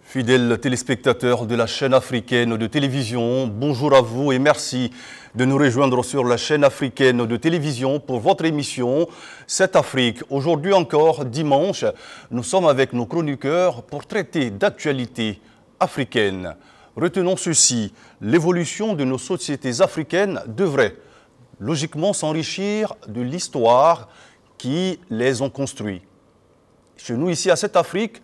Fidèles téléspectateurs de la chaîne africaine de télévision, bonjour à vous et merci de nous rejoindre sur la chaîne africaine de télévision pour votre émission 7 Afrique. Aujourd'hui encore, dimanche, nous sommes avec nos chroniqueurs pour traiter d'actualités africaines. Retenons ceci, l'évolution de nos sociétés africaines devrait logiquement s'enrichir de l'histoire qui les ont construits. Chez nous, ici à 7 Afrique,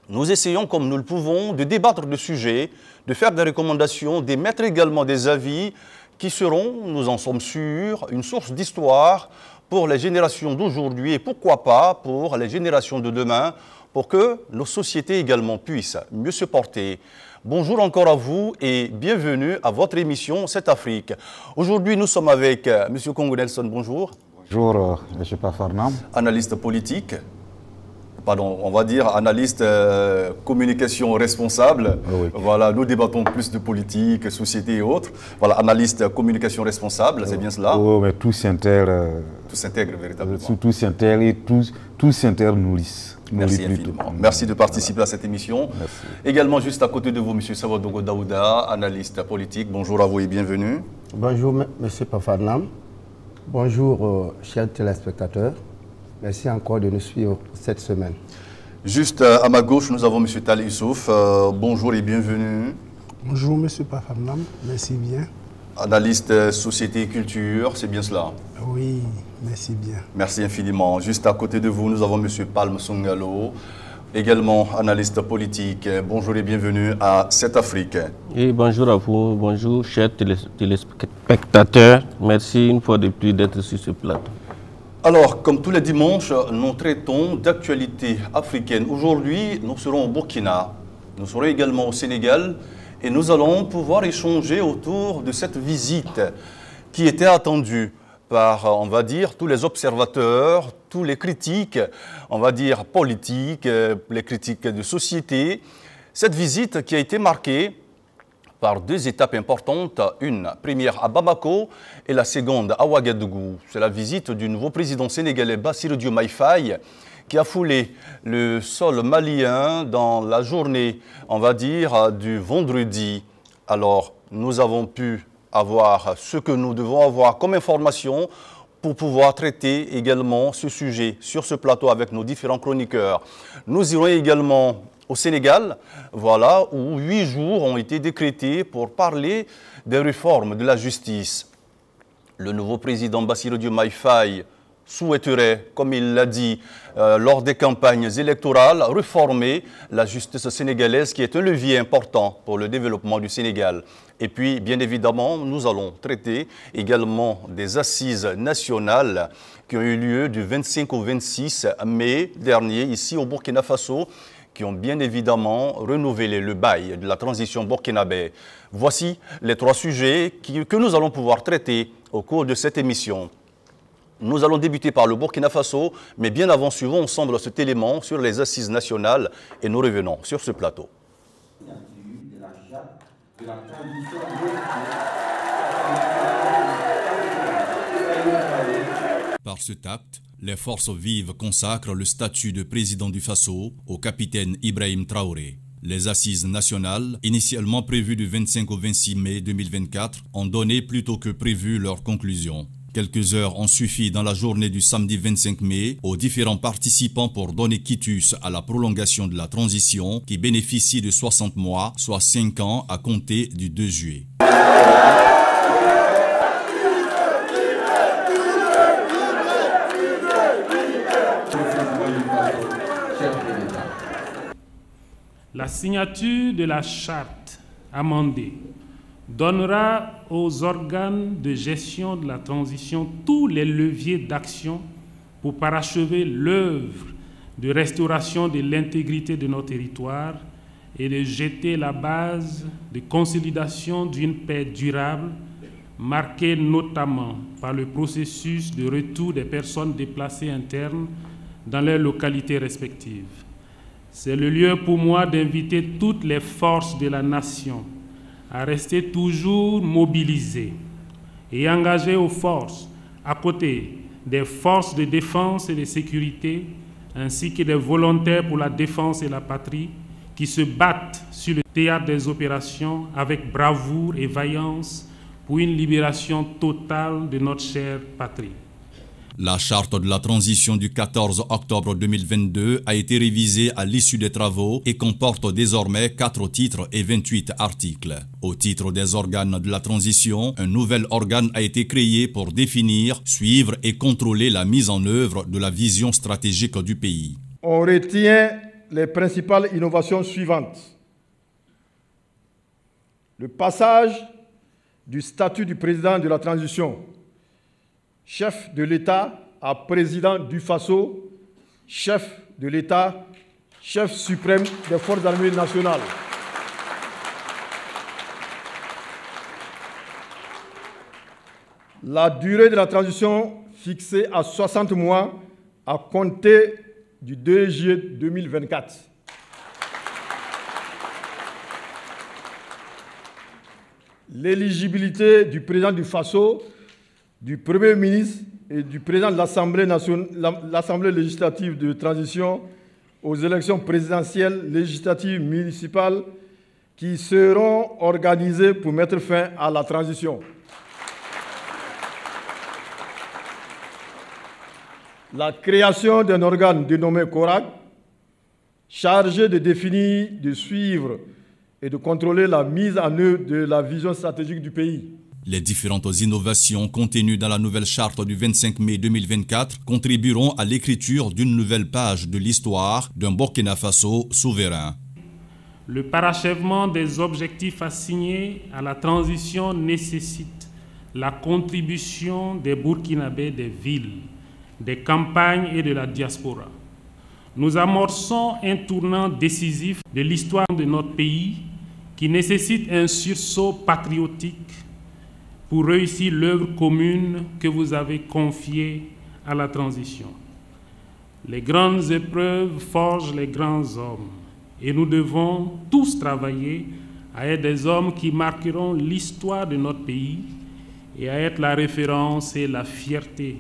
nous essayons, comme nous le pouvons, de débattre de sujets, de faire des recommandations, d'émettre également des avis qui seront, nous en sommes sûrs, une source d'histoire pour les générations d'aujourd'hui et pourquoi pas pour les générations de demain, pour que nos sociétés également puissent mieux se porter. Bonjour encore à vous et bienvenue à votre émission 7 Afrique. Aujourd'hui, nous sommes avec M. Congo Nelson, bonjour. Bonjour, M. Pafarnam. Analyste politique. Pardon, on va dire analyste communication responsable. Oui. Voilà, nous débattons plus de politique, société et autres. Voilà, analyste communication responsable, c'est bien cela? Oui, mais tout s'intègre. Tout s'intègre véritablement. Tout s'intègre et tout s'internourrissent. Merci infiniment. Merci de participer à cette émission. Merci. Également, juste à côté de vous, M. Sawadogo Daouda, analyste politique. Bonjour à vous et bienvenue. Bonjour, M. Pafarnam. Bonjour, chers téléspectateurs. Merci encore de nous suivre cette semaine. Juste à ma gauche, nous avons M. Tal Youssouf. Bonjour et bienvenue. Bonjour M. Pafarnam, merci bien. Analyste société et culture, c'est bien cela? Oui, merci bien. Merci infiniment. Juste à côté de vous, nous avons M. Palm Songalo, également analyste politique. Bonjour et bienvenue à 7 Afrique. Et bonjour à vous, bonjour chers téléspectateurs. Merci une fois de plus d'être sur ce plateau. Alors, comme tous les dimanches, nous traitons d'actualités africaines. Aujourd'hui, nous serons au Burkina, nous serons également au Sénégal et nous allons pouvoir échanger autour de cette visite qui était attendue par, on va dire, tous les observateurs, tous les critiques, on va dire politiques, les critiques de société. Cette visite qui a été marquée par deux étapes importantes, une première à Bamako et la seconde à Ouagadougou. C'est la visite du nouveau président sénégalais Bassirou Diomaye Faye qui a foulé le sol malien dans la journée, on va dire, du vendredi. Alors, nous avons pu avoir ce que nous devons avoir comme information pour pouvoir traiter également ce sujet sur ce plateau avec nos différents chroniqueurs. Nous irons également au Sénégal, voilà, où 8 jours ont été décrétés pour parler des réformes de la justice. Le nouveau président Bassirou Diomaye Faye souhaiterait, comme il l'a dit lors des campagnes électorales, réformer la justice sénégalaise qui est un levier important pour le développement du Sénégal. Et puis, bien évidemment, nous allons traiter également des assises nationales qui ont eu lieu du 25 au 26 mai dernier ici au Burkina Faso, qui ont bien évidemment renouvelé le bail de la transition burkinabé. Voici les 3 sujets que nous allons pouvoir traiter au cours de cette émission. Nous allons débuter par le Burkina Faso, mais bien avant, suivons ensemble cet élément sur les assises nationales et nous revenons sur ce plateau. Par cet acte, les forces vives consacrent le statut de président du Faso au capitaine Ibrahim Traoré. Les assises nationales, initialement prévues du 25 au 26 mai 2024, ont donné plus tôt que prévu leur conclusion. Quelques heures ont suffi dans la journée du samedi 25 mai aux différents participants pour donner quitus à la prolongation de la transition qui bénéficie de 60 mois, soit 5 ans à compter du 2 juillet. La signature de la charte amendée donnera aux organes de gestion de la transition tous les leviers d'action pour parachever l'œuvre de restauration de l'intégrité de nos territoires et de jeter la base de consolidation d'une paix durable, marquée notamment par le processus de retour des personnes déplacées internes dans leurs localités respectives. C'est le lieu pour moi d'inviter toutes les forces de la nation à rester toujours mobilisées et engagées aux forces à côté des forces de défense et de sécurité, ainsi que des volontaires pour la défense et la patrie, qui se battent sur le théâtre des opérations avec bravoure et vaillance pour une libération totale de notre chère patrie. La charte de la transition du 14 octobre 2022 a été révisée à l'issue des travaux et comporte désormais 4 titres et 28 articles. Au titre des organes de la transition, un nouvel organe a été créé pour définir, suivre et contrôler la mise en œuvre de la vision stratégique du pays. On retient les principales innovations suivantes. Le passage du statut du président de la transition, chef de l'État, à président du Faso, chef de l'État, chef suprême des forces armées nationales. La durée de la transition fixée à 60 mois à compter du 2 juillet 2024. L'éligibilité du président du Faso, du Premier ministre et du président de l'Assemblée législative de transition aux élections présidentielles, législatives, municipales qui seront organisées pour mettre fin à la transition. La création d'un organe dénommé CORAC, chargé de définir, de suivre et de contrôler la mise en œuvre de la vision stratégique du pays. Les différentes innovations contenues dans la nouvelle charte du 25 mai 2024 contribueront à l'écriture d'une nouvelle page de l'histoire d'un Burkina Faso souverain. Le parachèvement des objectifs assignés à la transition nécessite la contribution des Burkinabés des villes, des campagnes et de la diaspora. Nous amorçons un tournant décisif de l'histoire de notre pays qui nécessite un sursaut patriotique pour réussir l'œuvre commune que vous avez confiée à la transition. Les grandes épreuves forgent les grands hommes et nous devons tous travailler à être des hommes qui marqueront l'histoire de notre pays et à être la référence et la fierté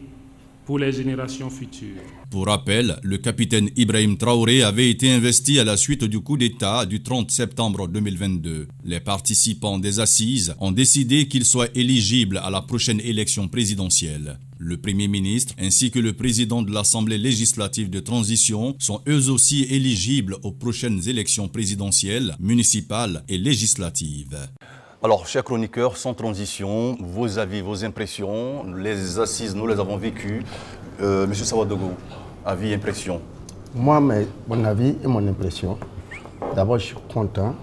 pour les générations futures. Pour rappel, le capitaine Ibrahim Traoré avait été investi à la suite du coup d'État du 30 septembre 2022. Les participants des assises ont décidé qu'il soit éligible à la prochaine élection présidentielle. Le Premier ministre ainsi que le président de l'Assemblée législative de transition sont eux aussi éligibles aux prochaines élections présidentielles, municipales et législatives. Alors, chers chroniqueurs, sans transition, vos avis, vos impressions, les assises, nous les avons vécues. Monsieur Sawadogo, avis, impression. Moi, mon avis et mon impression, d'abord, je suis content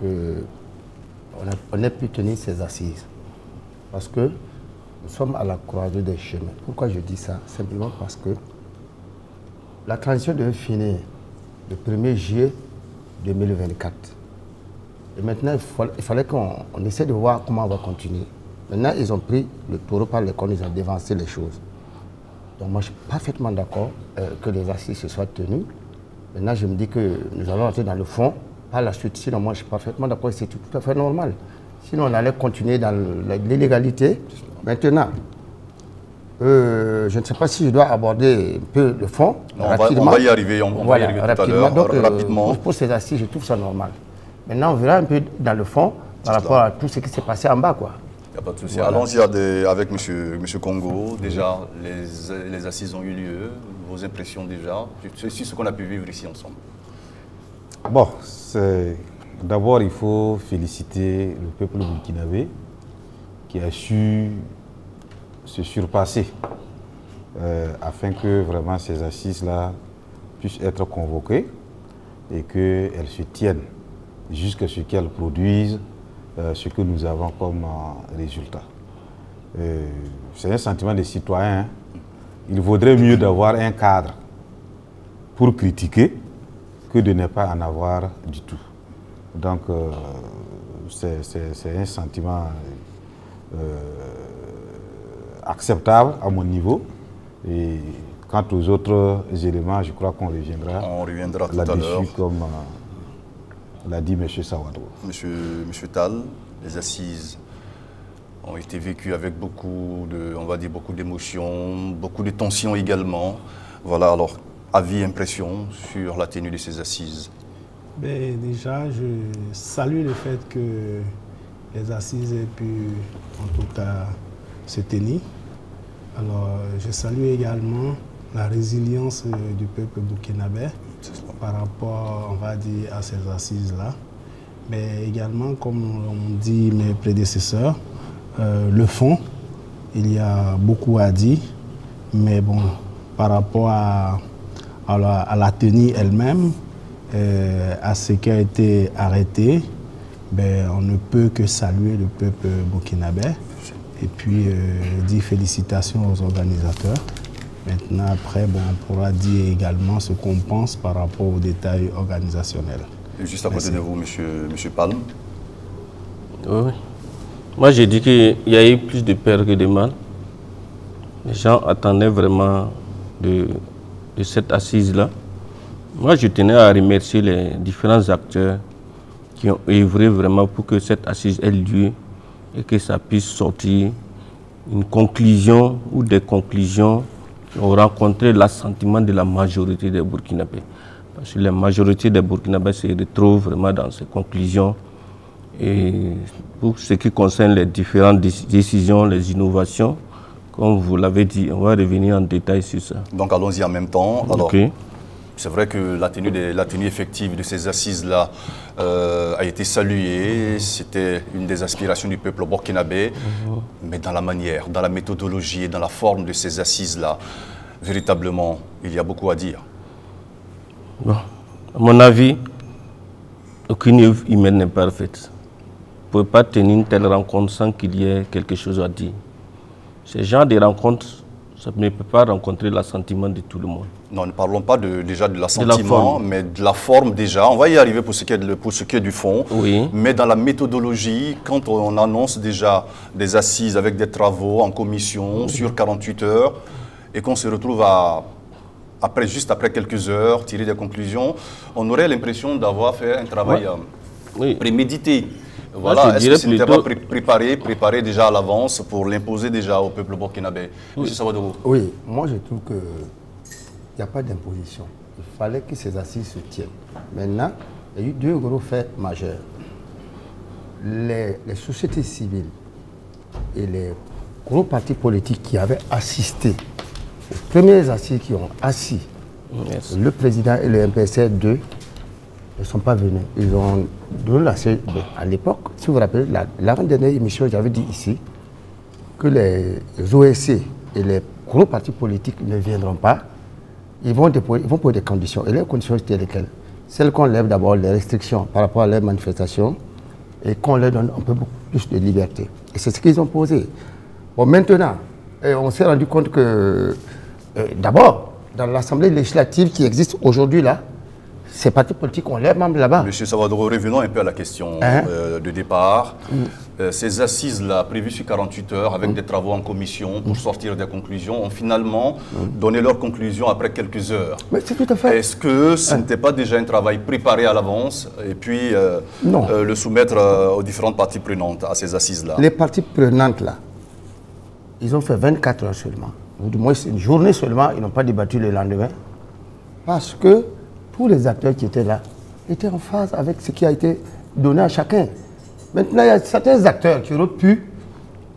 qu'on ait pu tenir ces assises. Parce que nous sommes à la croisée des chemins. Pourquoi je dis ça? Simplement parce que la transition devait finir le 1er juillet 2024. Et maintenant, il fallait qu'on essaie de voir comment on va continuer. Maintenant, ils ont pris le taureau par les cornes, ils ont dévancé les choses. Donc moi, je suis parfaitement d'accord que les assises se soient tenues. Maintenant, je me dis que nous allons entrer dans le fond par la suite. Sinon, moi, je suis parfaitement d'accord, c'est tout à fait normal. Sinon, on allait continuer dans l'illégalité. Maintenant, je ne sais pas si je dois aborder un peu le fond. On va y arriver, on va y arriver tout à l'heure, rapidement. Pour ces assises, je trouve ça normal. Maintenant, on verra un peu dans le fond par rapport à tout ce qui s'est passé en bas, quoi. Il n'y a pas de souci. Voilà. Allons-y avec monsieur Congo. Déjà, les assises ont eu lieu. Vos impressions déjà, c'est ce qu'on a pu vivre ici ensemble. Bon, d'abord, il faut féliciter le peuple burkinabé qui a su se surpasser afin que vraiment ces assises-là puissent être convoquées et qu'elles se tiennent jusqu'à ce qu'elles produisent ce que nous avons comme résultat. C'est un sentiment des citoyens. Hein. Il vaudrait mieux d'avoir un cadre pour critiquer que de ne pas en avoir du tout. Donc, c'est un sentiment acceptable à mon niveau. Et quant aux autres éléments, je crois qu'on reviendra. On reviendra tout à l'heure. Comme l'a dit M. Sawadro. Monsieur Tal, les assises ont été vécues avec beaucoup d'émotions, beaucoup de tensions également. Voilà, alors, avis, impression sur la tenue de ces assises. Ben, déjà, je salue le fait que les assises aient pu, en tout cas, se tenir. Alors, je salue également la résilience du peuple burkinabé par rapport, on va dire, à ces assises-là. Mais également, comme l'ont dit mes prédécesseurs, le fond, il y a beaucoup à dire, mais bon, par rapport à la tenue elle-même, à ce qui a été arrêté, ben, on ne peut que saluer le peuple burkinabé et puis dire félicitations aux organisateurs. Maintenant, après, bon, on pourra dire également ce qu'on pense par rapport aux détails organisationnels. Et juste à côté de vous, monsieur Palm. Oui. Moi, j'ai dit qu'il y a eu plus de peur que de mal. Les gens attendaient vraiment de cette assise-là. Moi, je tenais à remercier les différents acteurs qui ont œuvré vraiment pour que cette assise ait lieu et que ça puisse sortir une conclusion ou des conclusions qui ont rencontré l'assentiment de la majorité des Burkinabés. Parce que la majorité des Burkinabés se retrouvent vraiment dans ces conclusions. Et pour ce qui concerne les différentes décisions, les innovations, comme vous l'avez dit, on va revenir en détail sur ça. Donc allons-y en même temps. Alors, okay. C'est vrai que la tenue effective de ces assises-là a été saluée. C'était une des aspirations du peuple burkinabé. Mais dans la manière, dans la méthodologie et dans la forme de ces assises-là, véritablement, il y a beaucoup à dire. Bon, à mon avis, aucune œuvre humaine n'est parfaite. Vous ne pouvez pas tenir une telle rencontre sans qu'il y ait quelque chose à dire. Ce genre de rencontres, ça ne peut pas rencontrer l'assentiment de tout le monde. Non, ne parlons pas déjà de l'assentiment, mais de la forme déjà. On va y arriver pour ce qui est du fond. Oui. Mais dans la méthodologie, quand on annonce déjà des assises avec des travaux en commission sur 48 heures et qu'on se retrouve juste après quelques heures, tirer des conclusions, on aurait l'impression d'avoir fait un travail prémédité. Voilà, est-ce que ce n'était pas préparé déjà à l'avance pour l'imposer déjà au peuple burkinabé? Monsieur Sawadoro. Oui, moi je trouve qu'il n'y a pas d'imposition. Il fallait que ces assises se tiennent. Maintenant, il y a eu deux gros faits majeurs. Les sociétés civiles et les gros partis politiques qui avaient assisté aux premières assises qui ont assis le président et le MPSR 2 ne sont pas venus. Ils ont donné à l'époque, si vous vous rappelez, l'avant-dernière émission, j'avais dit ici que les OSC et les gros partis politiques ne viendront pas. Ils vont poser des conditions. Et les conditions, c'était lesquelles? Celles qu'on lève d'abord les restrictions par rapport à leurs manifestations et qu'on leur donne un peu plus de liberté. Et c'est ce qu'ils ont posé. Bon, maintenant, on s'est rendu compte que, d'abord, dans l'Assemblée législative qui existe aujourd'hui là, ces partis politiques ont leurs membres là-bas. Monsieur Sawadoro, revenons un peu à la question de départ. Ces assises-là, prévues sur 48 heures, avec des travaux en commission pour sortir des conclusions, ont finalement donné leurs conclusions après quelques heures. Mais c'est tout à fait. Est-ce que ce n'était pas déjà un travail préparé à l'avance et puis le soumettre aux différentes parties prenantes à ces assises-là? Les parties prenantes, là, ils ont fait 24 heures seulement. Ou du moins, une journée seulement, ils n'ont pas débattu le lendemain. Parce que tous les acteurs qui étaient là étaient en phase avec ce qui a été donné à chacun. Maintenant, il y a certains acteurs qui auraient pu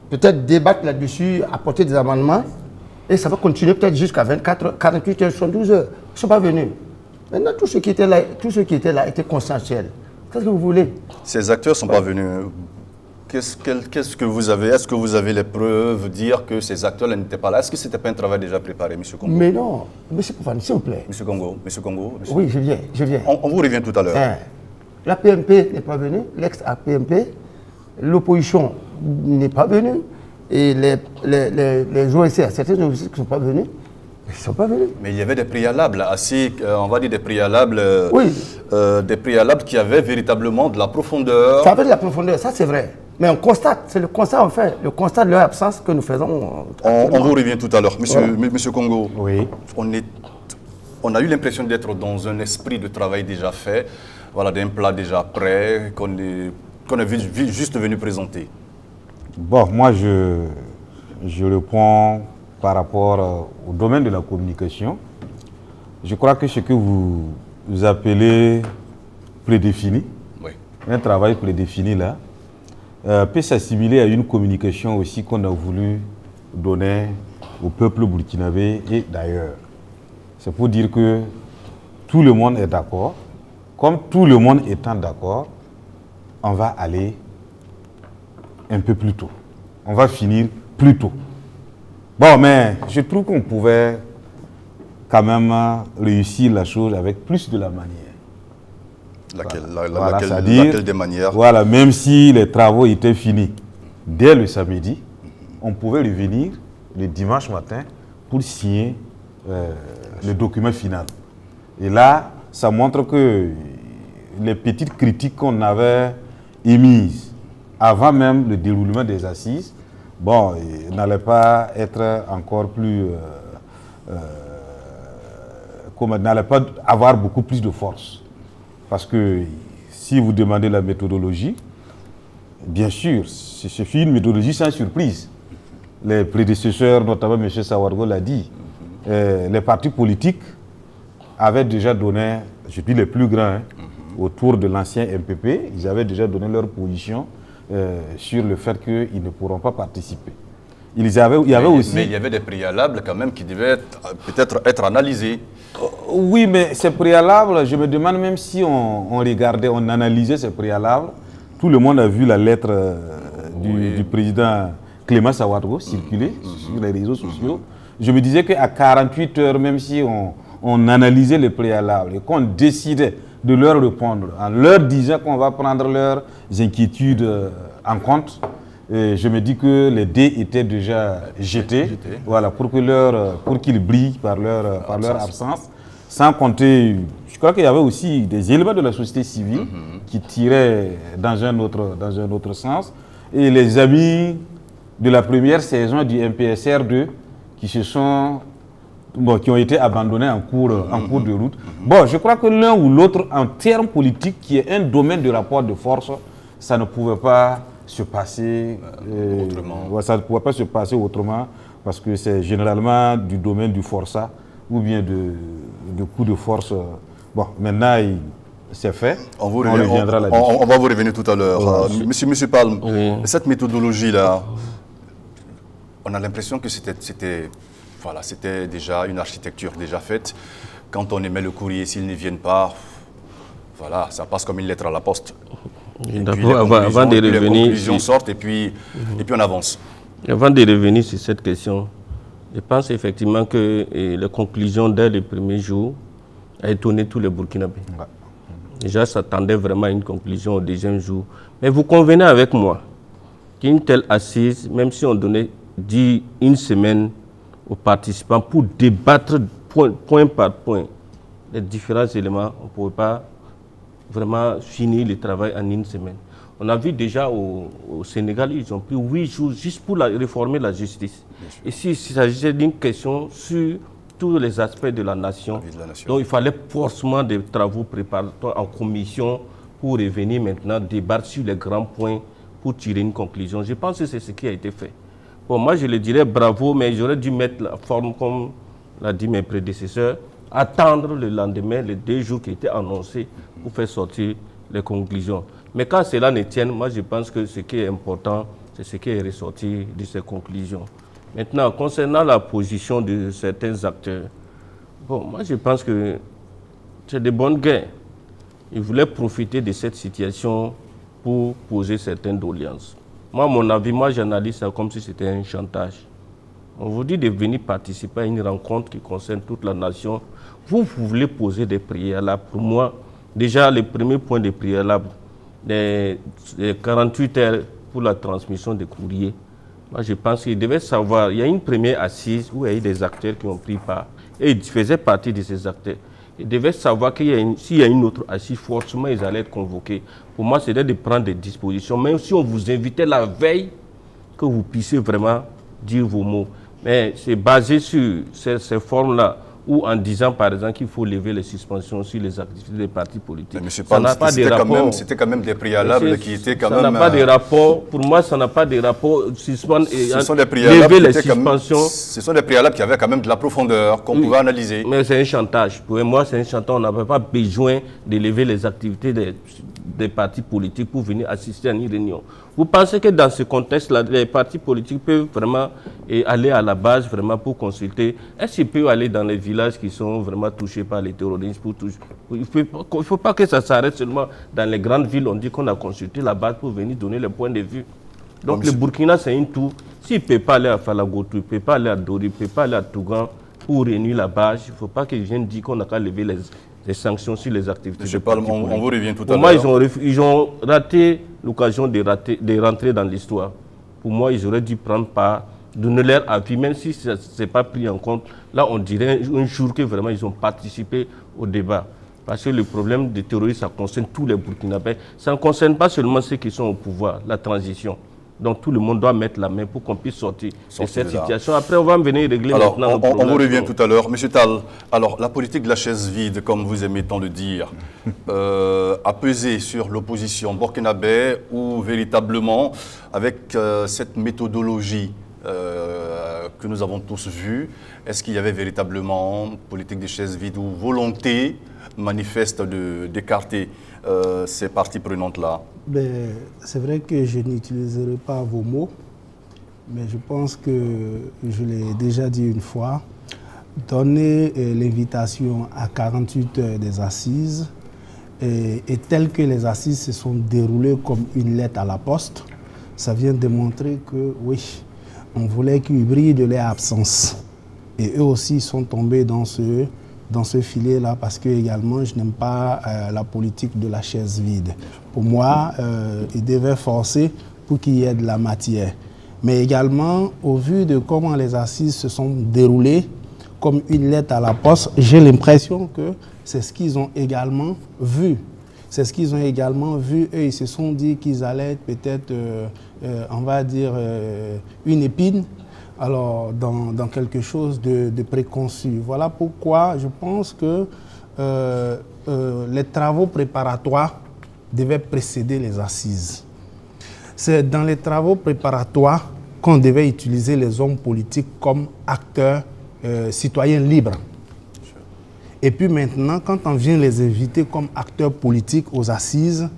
peut-être débattre là-dessus, apporter des amendements, et ça va continuer peut-être jusqu'à 48 heures, 72 heures. Ils ne sont pas venus. Maintenant, tous ceux qui étaient là étaient consensuels. Qu'est-ce que vous voulez? Ces acteurs ne sont pas venus. Qu'est-ce que vous avez? Est-ce que vous avez les preuves dire que ces acteurs n'étaient pas là? Est-ce que ce n'était pas un travail déjà préparé, M. Congo? Mais non, M. Koufane, s'il vous plaît. M. Congo. Oui, je viens. On vous revient tout à l'heure. La PMP n'est pas venue, l'ex-APMP, l'opposition n'est pas venue, et les OSC, certains OSC qui ne sont pas venus, ils ne sont pas venus. Mais il y avait des préalables assez, on va dire des préalables, des préalables qui avaient véritablement de la profondeur. Ça avait de la profondeur, ça c'est vrai. Mais on constate, c'est le constat en fait, le constat de leur absence que nous faisons. On vous revient tout à l'heure. Monsieur Congo, oui. On a eu l'impression d'être dans un esprit de travail déjà fait, voilà, d'un plat déjà prêt, qu'on est juste venu présenter. Bon, moi je réponds par rapport au domaine de la communication. Je crois que ce que vous appelez prédéfini, Oui. un travail prédéfini là, peut s'assimiler à une communication aussi qu'on a voulu donner au peuple burkinabé et d'ailleurs. C'est pour dire que tout le monde est d'accord. Comme tout le monde étant d'accord, on va aller un peu plus tôt. On va finir plus tôt. Bon, mais je trouve qu'on pouvait quand même réussir la chose avec plus de la manière. Laquelle des manières? Voilà, même si les travaux étaient finis dès le samedi, on pouvait revenir le dimanche matin pour signer le document final. Et là, ça montre que les petites critiques qu'on avait émises avant même le déroulement des assises, bon, n'allaient pas être encore plus... n'allaient pas avoir beaucoup plus de force. Parce que si vous demandez la méthodologie, bien sûr, c'est une méthodologie sans surprise. Les prédécesseurs, notamment M. Sawargo l'a dit, les partis politiques avaient déjà donné, je dis les plus grands, autour de l'ancien MPP, ils avaient déjà donné leur position sur le fait qu'ils ne pourront pas participer. Mais il y avait des préalables quand même qui devaient peut-être être analysés. Oui, mais ces préalables, je me demande même si on regardait, on analysait ces préalables. Tout le monde a vu la lettre du président Clément Sawargo circuler sur les réseaux sociaux. Je me disais qu'à 48 heures, même si on analysait les préalables et qu'on décidait de leur répondre en leur disant qu'on va prendre leurs inquiétudes en compte, et je me dis que les dés étaient déjà jetés, voilà, pour qu'ils brillent par leur absence. Sans compter, je crois qu'il y avait aussi des éléments de la société civile qui tiraient dans un autre sens. Et les amis de la première saison du MPSR2 qui ont été abandonnés en cours de route. Bon, je crois que l'un ou l'autre, en termes politiques, qui est un domaine de rapport de force, ça ne pouvait pas se passer autrement. Ça ne pouvait pas se passer autrement parce que c'est généralement du domaine du forçat ou bien de coup de force. Bon, maintenant, c'est fait. On va vous revenir tout à l'heure. Monsieur Palm, cette méthodologie-là, on a l'impression que c'était déjà une architecture déjà faite. Quand on émet le courrier, s'ils ne viennent pas, voilà, ça passe comme une lettre à la poste. Avant de revenir, les conclusions sortent et puis on avance. Avant de revenir sur cette question, je pense effectivement que les conclusions dès le premier jour a étonné tous les Burkinabés. Ouais. Déjà, s'attendait vraiment à une conclusion au deuxième jour. Mais vous convenez avec moi qu'une telle assise, même si on donnait une semaine aux participants pour débattre point par point les différents éléments, on ne pouvait pas vraiment finir le travail en une semaine. On a vu déjà au Sénégal, ils ont pris 8 jours juste pour réformer la justice. Et s'il s'agissait d'une question sur tous les aspects de la nation, donc il fallait forcément des travaux préparatoires en commission pour revenir maintenant débattre sur les grands points pour tirer une conclusion. Je pense que c'est ce qui a été fait. Bon, moi je le dirais bravo, mais j'aurais dû mettre la forme comme l'a dit mes prédécesseurs, attendre le lendemain, les 2 jours qui étaient annoncés pour faire sortir les conclusions. Mais quand cela ne tient, moi je pense que ce qui est important, c'est ce qui est ressorti de ces conclusions. Maintenant, concernant la position de certains acteurs, bon, moi je pense que c'est de bonnes guerres. Ils voulaient profiter de cette situation pour poser certaines doléances. Moi, à mon avis, j'analyse ça comme si c'était un chantage. On vous dit de venir participer à une rencontre qui concerne toute la nation. Vous voulez poser des préalables. Pour moi, déjà, le premier point de préalable, les 48 heures pour la transmission des courriers. Moi, je pense qu'ils devaient savoir, il y a une première assise où il y a eu des acteurs qui ont pris part. Et ils faisaient partie de ces acteurs. Ils devaient savoir qu'il s'il y a une autre assise, forcément, ils allaient être convoqués. Pour moi, c'était de prendre des dispositions. Même si on vous invitait la veille, que vous puissiez vraiment dire vos mots. Mais c'est basé sur ces formes-là. ou en disant par exemple qu'il faut lever les suspensions sur les activités des partis politiques. Mais ça n'a pas de rapport. C'était quand même des préalables qui étaient quand même... Ça n'a pas de rapport. Pour moi, ça n'a pas de rapport. Suspendre et lever les suspensions. Ce sont des préalables qui avaient quand même de la profondeur, qu'on pouvait analyser. Mais c'est un chantage. Pour moi, c'est un chantage. On n'avait pas besoin de lever les activités des partis politiques pour venir assister à une réunion. Vous pensez que dans ce contexte-là, les partis politiques peuvent vraiment aller à la base vraiment pour consulter? Est-ce qu'ils peuvent aller dans les villages qui sont vraiment touchés par les terroristes pour toucher? Il ne faut pas que ça s'arrête seulement dans les grandes villes. On dit qu'on a consulté la base pour venir donner le point de vue. Donc le Burkina, c'est une tour. S'il ne peut pas aller à Falagotou, il ne peut pas aller à Dori, il ne peut pas aller à Tougan pour réunir la base, il ne faut pas que je vienne dire qu'on n'a qu'à lever les sanctions sur les activités. Je parle, on vous revient tout à l'heure. Pour moi, ils ont raté l'occasion de rentrer dans l'histoire. Pour moi, ils auraient dû prendre part, donner leur avis, même si ce n'est pas pris en compte. Là, on dirait un jour que vraiment ils ont participé au débat. Parce que le problème du terrorisme, ça concerne tous les Burkinabés. Ça ne concerne pas seulement ceux qui sont au pouvoir, la transition. Donc tout le monde doit mettre la main pour qu'on puisse sortir de cette situation. Après, on va venir régler maintenant le problème. On vous revient tout à l'heure. Monsieur Tal, alors la politique de la chaise vide, comme vous aimez tant le dire, a pesé sur l'opposition burkinabé ou véritablement, avec cette méthodologie que nous avons tous vue, est-ce qu'il y avait véritablement politique de chaise vide ou volonté manifeste d'écarter ces parties prenantes-là? C'est vrai que je n'utiliserai pas vos mots, mais je pense que je l'ai déjà dit une fois, donner l'invitation à 48 heures des assises et telles que les assises se sont déroulées comme une lettre à la poste, ça vient démontrer que oui, on voulait qu'ils brillent de leur absence. Et eux aussi sont tombés dans ce filet-là parce que également je n'aime pas la politique de la chaise vide. Pour moi, ils devaient forcer pour qu'il y ait de la matière. Mais également, au vu de comment les assises se sont déroulées, comme une lettre à la poste, j'ai l'impression que c'est ce qu'ils ont également vu. C'est ce qu'ils ont également vu. Eux, ils se sont dit qu'ils allaient être peut-être, on va dire, une épine. Alors, dans quelque chose de préconçu. Voilà pourquoi je pense que les travaux préparatoires devaient précéder les assises. C'est dans les travaux préparatoires qu'on devait utiliser les hommes politiques comme acteurs citoyens libres. Et puis maintenant, quand on vient les inviter comme acteurs politiques aux assises,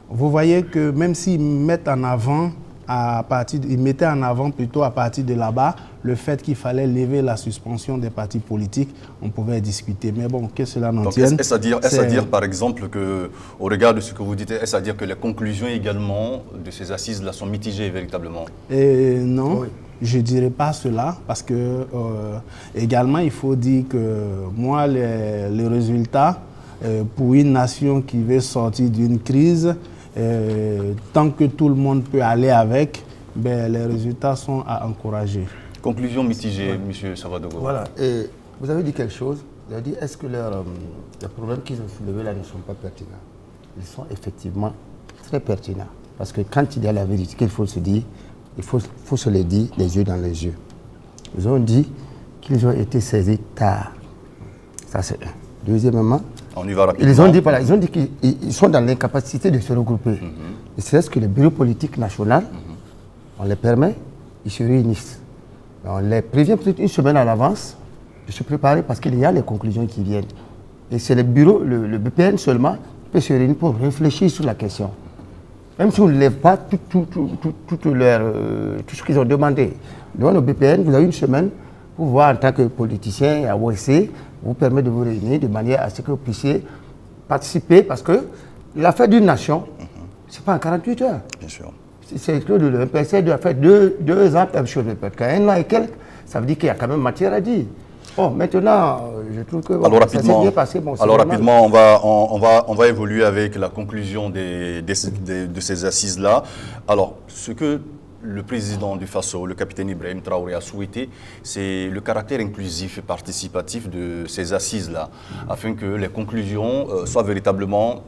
vous voyez que même s'ils mettent en avant ils mettaient en avant plutôt à partir de là-bas le fait qu'il fallait lever la suspension des partis politiques, on pouvait discuter. Mais bon, que cela n'en tienne. Est-ce à dire, par exemple, qu'au regard de ce que vous dites, est-ce à dire que les conclusions également de ces assises-là sont mitigées véritablement? Non, oui. Je ne dirais pas cela, parce que également, il faut dire que moi, les résultats, pour une nation qui veut sortir d'une crise, tant que tout le monde peut aller avec, les résultats sont à encourager. Conclusion mitigée, M. Savadogo. Voilà. Et vous avez dit quelque chose. Vous avez dit, est-ce que les problèmes qu'ils ont soulevés là ne sont pas pertinents? Ils sont effectivement très pertinents. Parce que quand il y a la vérité qu'il faut se dire, il faut se le dire les yeux dans les yeux. Ils ont dit qu'ils ont été saisis tard. Ça, c'est un. Deuxièmement, on y va rapidement. Ils ont dit qu'ils sont dans l'incapacité de se regrouper. Et c'est ce que le bureau politique national, on les permet, ils se réunissent. On les prévient peut-être une semaine à l'avance de se préparer parce qu'il y a les conclusions qui viennent. Et c'est le bureau, le BPN seulement, peut se réunir pour réfléchir sur la question. Même si on ne lève pas tout ce qu'ils ont demandé. Devant le BPN, vous avez une semaine pour voir en tant que politicien à OSC, vous permet de vous réunir de manière à ce que vous puissiez participer parce que l'affaire d'une nation, ce n'est pas en 48 heures. Bien sûr. C'est que le MPC doit faire deux ans, même chose. Un an et quelques, ça veut dire qu'il y a quand même matière à dire. Bon, maintenant, je trouve que ça s'est bien passé. Bon, alors rapidement, on va évoluer avec la conclusion de ces assises-là. Alors, ce que le président du FASO, le capitaine Ibrahim Traoré, a souhaité, c'est le caractère inclusif et participatif de ces assises-là, afin que les conclusions soient véritablement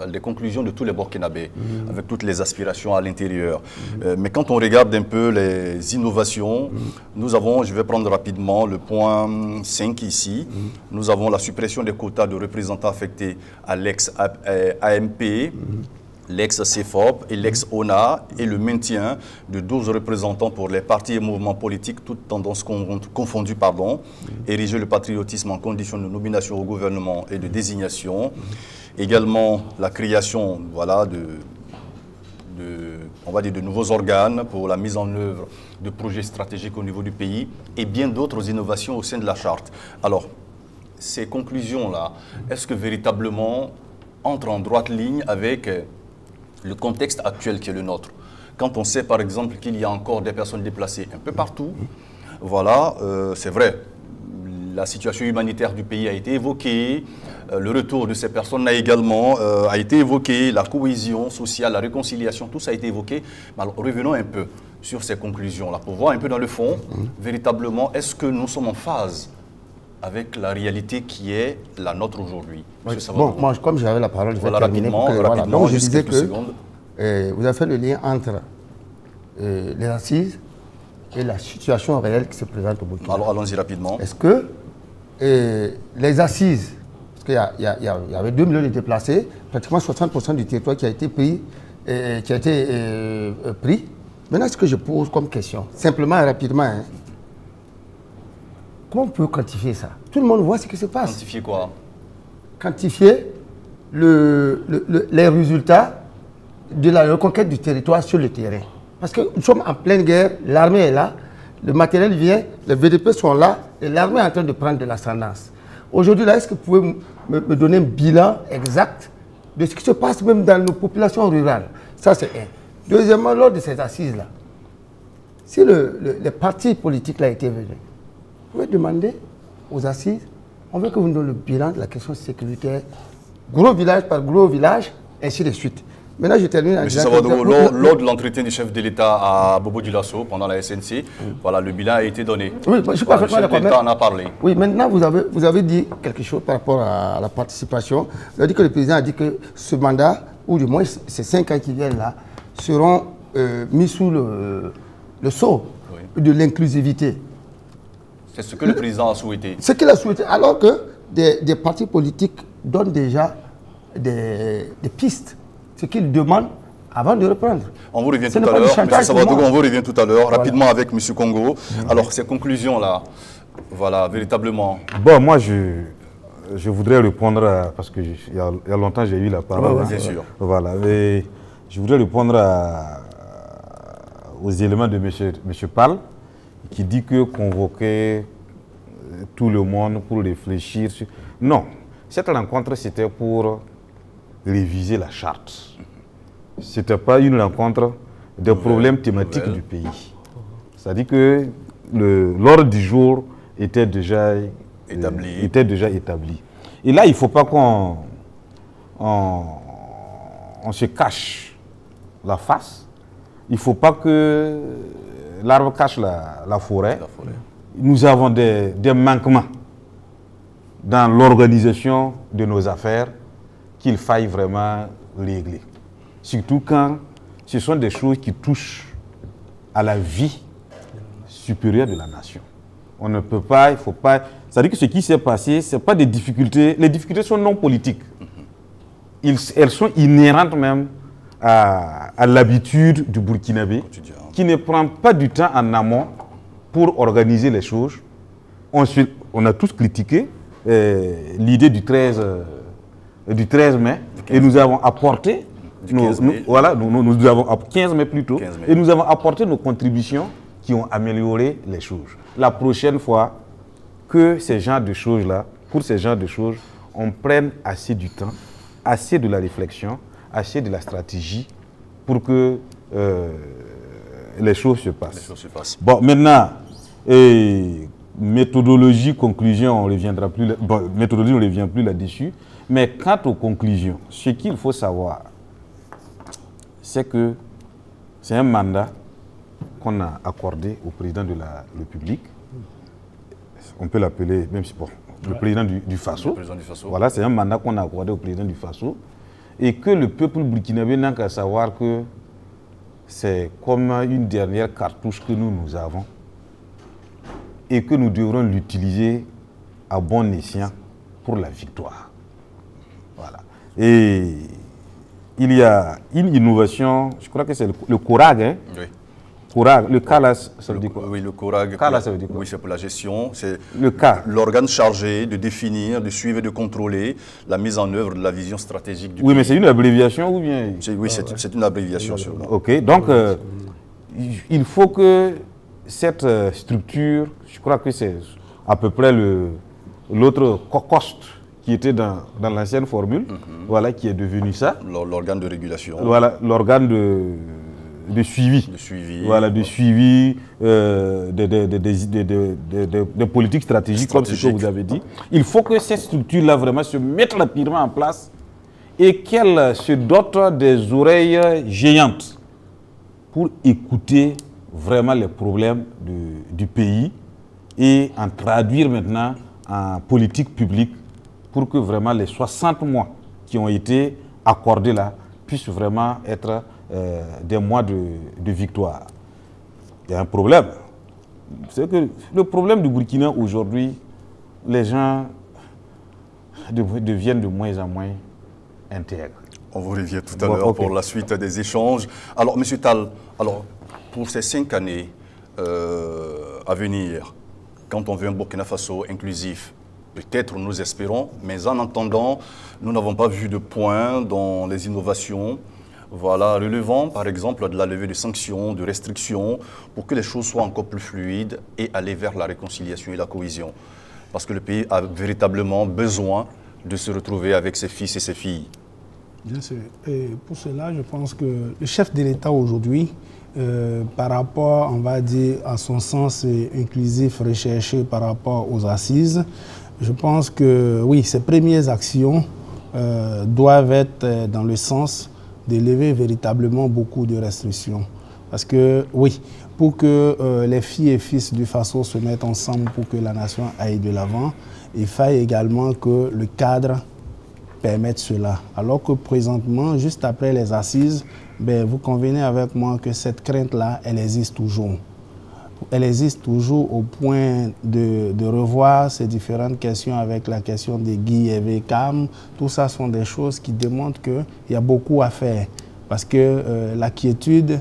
les conclusions de tous les Burkinabés, avec toutes les aspirations à l'intérieur. Mais quand on regarde un peu les innovations, nous avons, je vais prendre rapidement le point 5 ici, nous avons la suppression des quotas de représentants affectés à l'ex-AMP, l'ex-CFOP et l'ex-ONA et le maintien de 12 représentants pour les partis et mouvements politiques, toutes tendances confondues, ériger le patriotisme en condition de nomination au gouvernement et de désignation. Également la création on va dire de nouveaux organes pour la mise en œuvre de projets stratégiques au niveau du pays et bien d'autres innovations au sein de la charte. Alors, ces conclusions-là, est-ce que véritablement entrent en droite ligne avec le contexte actuel qui est le nôtre? Quand on sait par exemple qu'il y a encore des personnes déplacées un peu partout, voilà, c'est vrai, la situation humanitaire du pays a été évoquée, le retour de ces personnes a également été évoqué, la cohésion sociale, la réconciliation, tout ça a été évoqué. Mais alors revenons un peu sur ces conclusions-là, pour voir un peu dans le fond, véritablement, est-ce que nous sommes en phase avec la réalité qui est la nôtre aujourd'hui? Bon, moi, comme j'avais la parole, je vais terminer. Rapidement, donc, je juste disais quelques que secondes. Vous avez fait le lien entre les assises et la situation réelle qui se présente au Burkina. Alors, allons-y rapidement. Est-ce que les assises, parce qu'il y avait 2 millions de déplacés, pratiquement 60% du territoire qui a été pris, Maintenant, ce que je pose comme question, simplement et rapidement, comment on peut quantifier ça? Tout le monde voit ce qui se passe. Quantifier quoi? Quantifier les résultats de la reconquête du territoire sur le terrain. Parce que nous sommes en pleine guerre, l'armée est là, le matériel vient, les VDP sont là, et l'armée est en train de prendre de l'ascendance. Aujourd'hui, est-ce que vous pouvez me donner un bilan exact de ce qui se passe même dans nos populations rurales? Ça, c'est un. Deuxièmement, lors de ces assises-là, si les partis politiques là étaient venus, vous pouvez demander aux assises, on veut que vous nous donniez le bilan de la question sécuritaire, gros village par gros village, ainsi de suite. Maintenant, je termine en disant... Lors de l'entretien du chef de l'État à Bobo Dioulasso, pendant la SNC, voilà, le bilan a été donné. Oui, je suis parfaitement d'accord. Le chef de l'État en a parlé. Oui, maintenant, vous avez dit quelque chose par rapport à la participation. Vous avez dit que le président a dit que ce mandat, ou du moins ces 5 ans qui viennent là, seront mis sous le sceau de l'inclusivité. C'est ce que le président a souhaité. Ce qu'il a souhaité, alors que des partis politiques donnent déjà des pistes. Ce qu'ils demandent avant de reprendre. On vous revient tout à l'heure, M. Savadogo, on vous revient tout à l'heure, rapidement avec M. Congo. Alors, ces conclusions-là, voilà, véritablement. Bon, moi, je voudrais répondre, parce qu'il y a longtemps j'ai eu la parole. Bien sûr. Voilà, mais je voudrais répondre aux éléments de M. Pal, qui dit que convoquer tout le monde pour réfléchir. Non, cette rencontre, c'était pour réviser la charte. Ce n'était pas une rencontre des problèmes thématiques du pays. C'est-à-dire que l'ordre du jour était déjà établi. Et là, il ne faut pas qu'on se cache la face. Il ne faut pas que l'arbre cache la forêt. Nous avons des manquements dans l'organisation de nos affaires qu'il faille vraiment régler. Surtout quand ce sont des choses qui touchent à la vie supérieure de la nation. On ne peut pas, il ne faut pas... C'est-à-dire que ce qui s'est passé, ce n'est pas des difficultés. Les difficultés sont non politiques. Elles sont inhérentes même à l'habitude du Burkinabé, qui ne prend pas du temps en amont pour organiser les choses. Ensuite, on a tous critiqué l'idée du 13 mai, et nous avons apporté, nous avons 15 mai plutôt, et nous avons apporté nos contributions qui ont amélioré les choses. La prochaine fois, que ces genres de choses-là, pour ces genres de choses, on prenne assez du temps, assez de la réflexion, assez de la stratégie pour que les choses se passent. Bon, maintenant, méthodologie, conclusion, on ne reviendra plus. Bon, méthodologie, on ne revient plus là-dessus. Mais quant aux conclusions, ce qu'il faut savoir, c'est que c'est un mandat qu'on a accordé au président de la République. On peut l'appeler, même si le président du FASO. Le président du FASO. Voilà, c'est un mandat qu'on a accordé au président du FASO. et que le peuple burkinabé n'a qu'à savoir que c'est comme une dernière cartouche que nous avons et que nous devrons l'utiliser à bon escient pour la victoire. Voilà. Et il y a une innovation, je crois que c'est le CORAG, hein? Oui. CORAG, le cas là, ça veut dire quoi? Oui, le CORAG. Là, ça veut dire quoi? Oui, c'est pour la gestion. C'est l'organe chargé de définir, de suivre et de contrôler la mise en œuvre de la vision stratégique du pays. Oui, mais c'est une abréviation ou bien? Oui, c'est une abréviation sûrement. Ok, donc il faut que cette structure, je crois que c'est à peu près l'autre COCOST qui était dans l'ancienne formule, voilà, qui est devenu ça. L'organe de régulation. Voilà, l'organe de suivi. Voilà, de suivi des politiques stratégiques, comme ce que vous avez dit. Il faut que cette structure-là vraiment se mette rapidement en place et qu'elle se dote des oreilles géantes pour écouter vraiment les problèmes du pays et en traduire maintenant en politique publique pour que vraiment les 60 mois qui ont été accordés là puissent vraiment être des mois de victoire. Il y a un problème. C'est que le problème du Burkina aujourd'hui, les gens deviennent de moins en moins intègres. On vous revient tout à l'heure pour la suite des échanges. Alors, M. Tall, pour ces 5 années à venir, quand on veut un Burkina Faso inclusif, peut-être nous espérons, mais en attendant, nous n'avons pas vu de point dans les innovations. Voilà, relevant par exemple de la levée de sanctions, de restrictions, pour que les choses soient encore plus fluides et aller vers la réconciliation et la cohésion. Parce que le pays a véritablement besoin de se retrouver avec ses fils et ses filles. Bien sûr. Et pour cela, je pense que le chef de l'État aujourd'hui, par rapport, on va dire, à son sens inclusif recherché par rapport aux assises, je pense que oui, ses premières actions doivent être dans le sens de lever véritablement beaucoup de restrictions. Parce que, oui, pour que les filles et fils du Faso se mettent ensemble pour que la nation aille de l'avant, il faille également que le cadre permette cela. Alors que présentement, juste après les assises, ben, vous convenez avec moi que cette crainte-là, elle existe toujours. Elle existe toujours au point de revoir ces différentes questions avec la question des Guy et Vécam. Tout ça sont des choses qui démontrent qu'il y a beaucoup à faire. Parce que la quiétude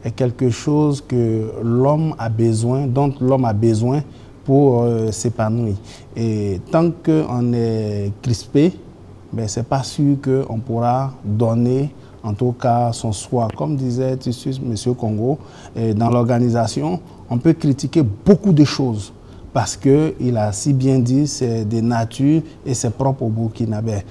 est quelque chose que l'homme a besoin, dont l'homme a besoin pour s'épanouir. Et tant qu'on est crispé, ben, ce n'est pas sûr qu'on pourra donner en tout cas son soi. Comme disait Tissus, M. Congo, dans l'organisation, on peut critiquer beaucoup de choses parce qu'il a si bien dit c'est de nature et c'est propre au Burkinabé.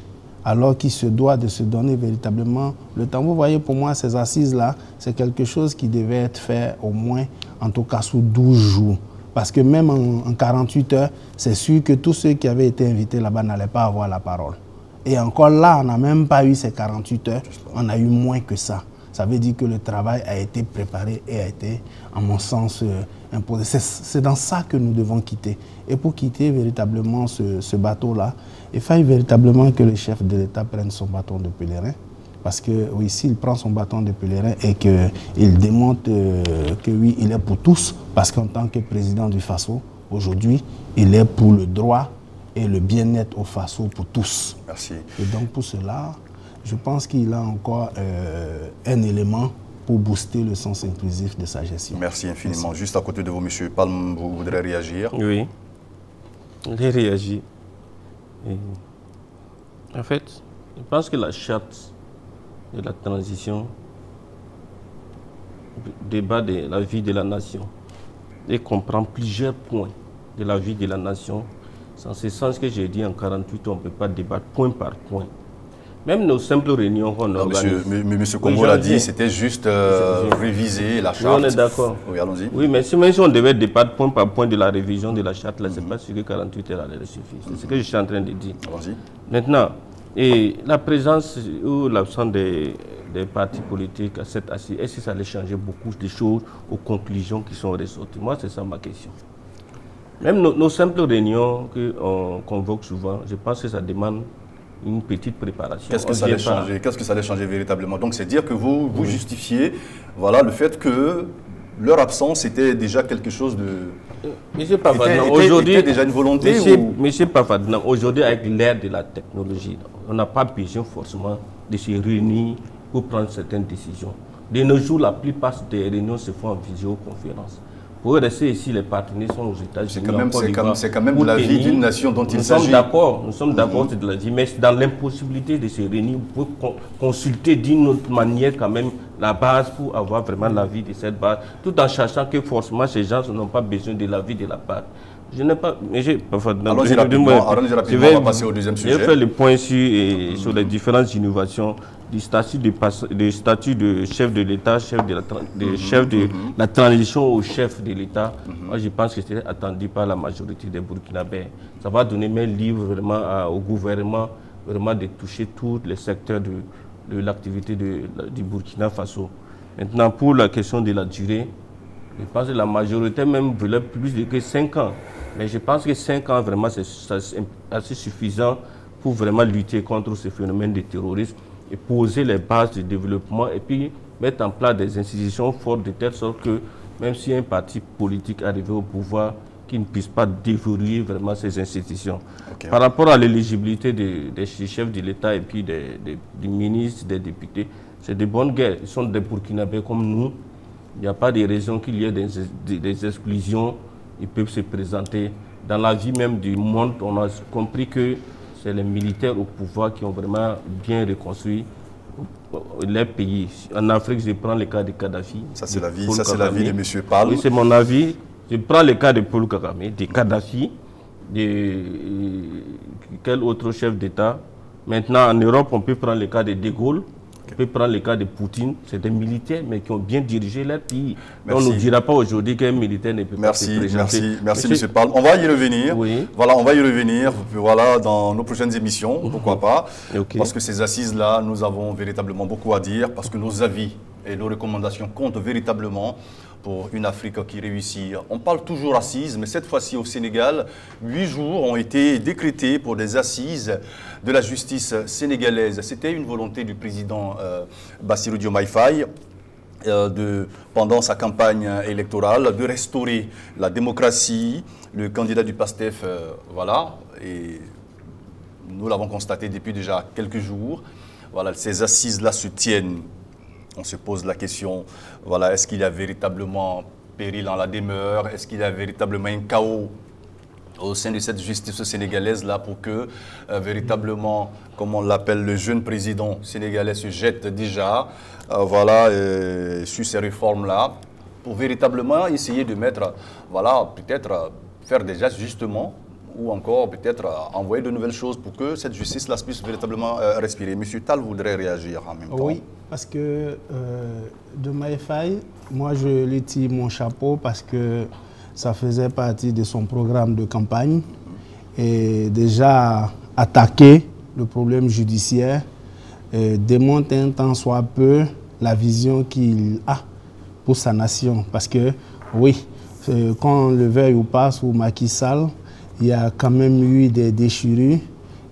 Alors qu'il se doit de se donner véritablement le temps. Vous voyez, pour moi, ces assises-là, c'est quelque chose qui devait être fait au moins, en tout cas, sous 12 jours. Parce que même en 48 heures, c'est sûr que tous ceux qui avaient été invités là-bas n'allaient pas avoir la parole. Et encore là, on n'a même pas eu ces 48 heures, on a eu moins que ça. Ça veut dire que le travail a été préparé et a été, à mon sens, imposé. C'est dans ça que nous devons quitter. Et pour quitter véritablement ce bateau-là, il faille véritablement que le chef de l'État prenne son bâton de pèlerin. Parce que oui, s'il prend son bâton de pèlerin et qu'il démontre que oui, il est pour tous, parce qu'en tant que président du Faso, aujourd'hui, il est pour le droit et le bien-être au Faso pour tous. Merci. Et donc pour cela, je pense qu'il a encore un élément pour booster le sens inclusif de sa gestion. Merci infiniment. Merci. Juste à côté de vous, M. Palm, vous voudrez réagir? Oui, j'ai réagi. Et en fait, je pense que la charte de la transition débat de la vie de la nation et comprend plusieurs points de la vie de la nation. C'est en ce sens que j'ai dit en 48, on ne peut pas débattre point par point. Même nos simples réunions qu'on organise. Monsieur Congo l'a dit, c'était juste réviser la charte. Oui, on est d'accord. Oui, allons-y. Oui, mais si on devait débattre point par point de la révision de la charte, là, c'est pas sûr que 48 heures allait suffire. C'est ce que je suis en train de dire. Allons-y. Maintenant, et la présence ou l'absence des partis politiques à cette assise, est-ce que ça allait changer beaucoup de choses aux conclusions qui sont ressorties? Moi, c'est ça ma question. Même nos simples réunions qu'on convoque souvent, je pense que ça demande une petite préparation. Qu'est-ce que ça allait changer? Qu'est-ce que ça allait changer véritablement? Donc c'est dire que vous justifiez, voilà, le fait que leur absence était déjà quelque chose de... Monsieur Pafadnam, aujourd'hui, était déjà une volonté Monsieur Pafadnam, aujourd'hui avec l'ère de la technologie, on n'a pas besoin forcément de se réunir pour prendre certaines décisions. De nos jours, la plupart des réunions se font en visioconférence. Pour rester ici, les partenaires sont aux États-Unis. C'est quand même la vie d'une nation dont il s'agit. Nous sommes d'accord, c'est de la vie, mais c'est dans l'impossibilité de se réunir pour consulter d'une autre manière quand même la base pour avoir vraiment l'avis de cette base, tout en sachant que forcément ces gens n'ont pas besoin de l'avis de la base. Je n'ai pas... Allons-y rapidement, on va passer au deuxième sujet. Je vais faire le point sur les différentes innovations du statut de chef de l'État, chef de la transition au chef de l'État. Moi, je pense que c'est attendu par la majorité des Burkinabés. Ça va donner main libre vraiment au gouvernement vraiment de toucher tous les secteurs de l'activité du Burkina Faso. Maintenant, pour la question de la durée, je pense que la majorité même voulait plus de 5 ans. Mais je pense que 5 ans, vraiment, c'est assez suffisant pour vraiment lutter contre ce phénomène de terrorisme et poser les bases du développement et puis mettre en place des institutions fortes de telle sorte que même si un parti politique arrivé au pouvoir, qu'il ne puisse pas déverrouiller vraiment ces institutions. Okay. Par rapport à l'éligibilité des chefs de l'État et puis des ministres, des députés, c'est de bonnes guerres. Ils sont des Burkinabés comme nous. Il n'y a pas de raison qu'il y ait des exclusions. Ils peuvent se présenter. Dans la vie même du monde, on a compris que c'est les militaires au pouvoir qui ont vraiment bien reconstruit les pays. En Afrique, je prends le cas de Kadhafi. Ça, c'est l'avis de M. Pal. Oui, c'est mon avis. Je prends le cas de Paul Kagame, de Kadhafi, quel autre chef d'État. Maintenant, en Europe, on peut prendre le cas de Gaulle. On peut prendre le cas de Poutine, c'est des militaires, mais qui ont bien dirigé leur pays. On ne nous dira pas aujourd'hui qu'un militaire ne peut pas se présenter. Merci, M. Pal. On va y revenir. Oui. Voilà, on va y revenir voilà, dans nos prochaines émissions, pourquoi pas. Okay. Parce que ces assises-là, nous avons véritablement beaucoup à dire, parce que nos avis et nos recommandations comptent véritablement pour une Afrique qui réussit. On parle toujours assises, mais cette fois-ci au Sénégal, 8 jours ont été décrétés pour des assises de la justice sénégalaise. C'était une volonté du président Bassirou Diomaye Faye pendant sa campagne électorale de restaurer la démocratie. Le candidat du PASTEF, voilà, et nous l'avons constaté depuis déjà quelques jours. Voilà, ces assises-là se tiennent. On se pose la question, voilà, est-ce qu'il y a véritablement péril dans la demeure? Est-ce qu'il y a véritablement un chaos au sein de cette justice sénégalaise-là pour que, véritablement, comme on l'appelle, le jeune président sénégalais se jette déjà voilà, sur ces réformes-là pour véritablement essayer de mettre, voilà, peut-être faire des ajustements ou encore peut-être envoyer de nouvelles choses pour que cette justice-là puisse véritablement respirer. Monsieur Tal voudrait réagir en même temps. Oui, parce que Diomaye Faye, moi je lui tire mon chapeau parce que ça faisait partie de son programme de campagne et déjà attaquer le problème judiciaire démontre un tant soit peu la vision qu'il a pour sa nation. Parce que oui, qu'on le veuille ou pas sous Macky Sall, il y a quand même eu des déchirures,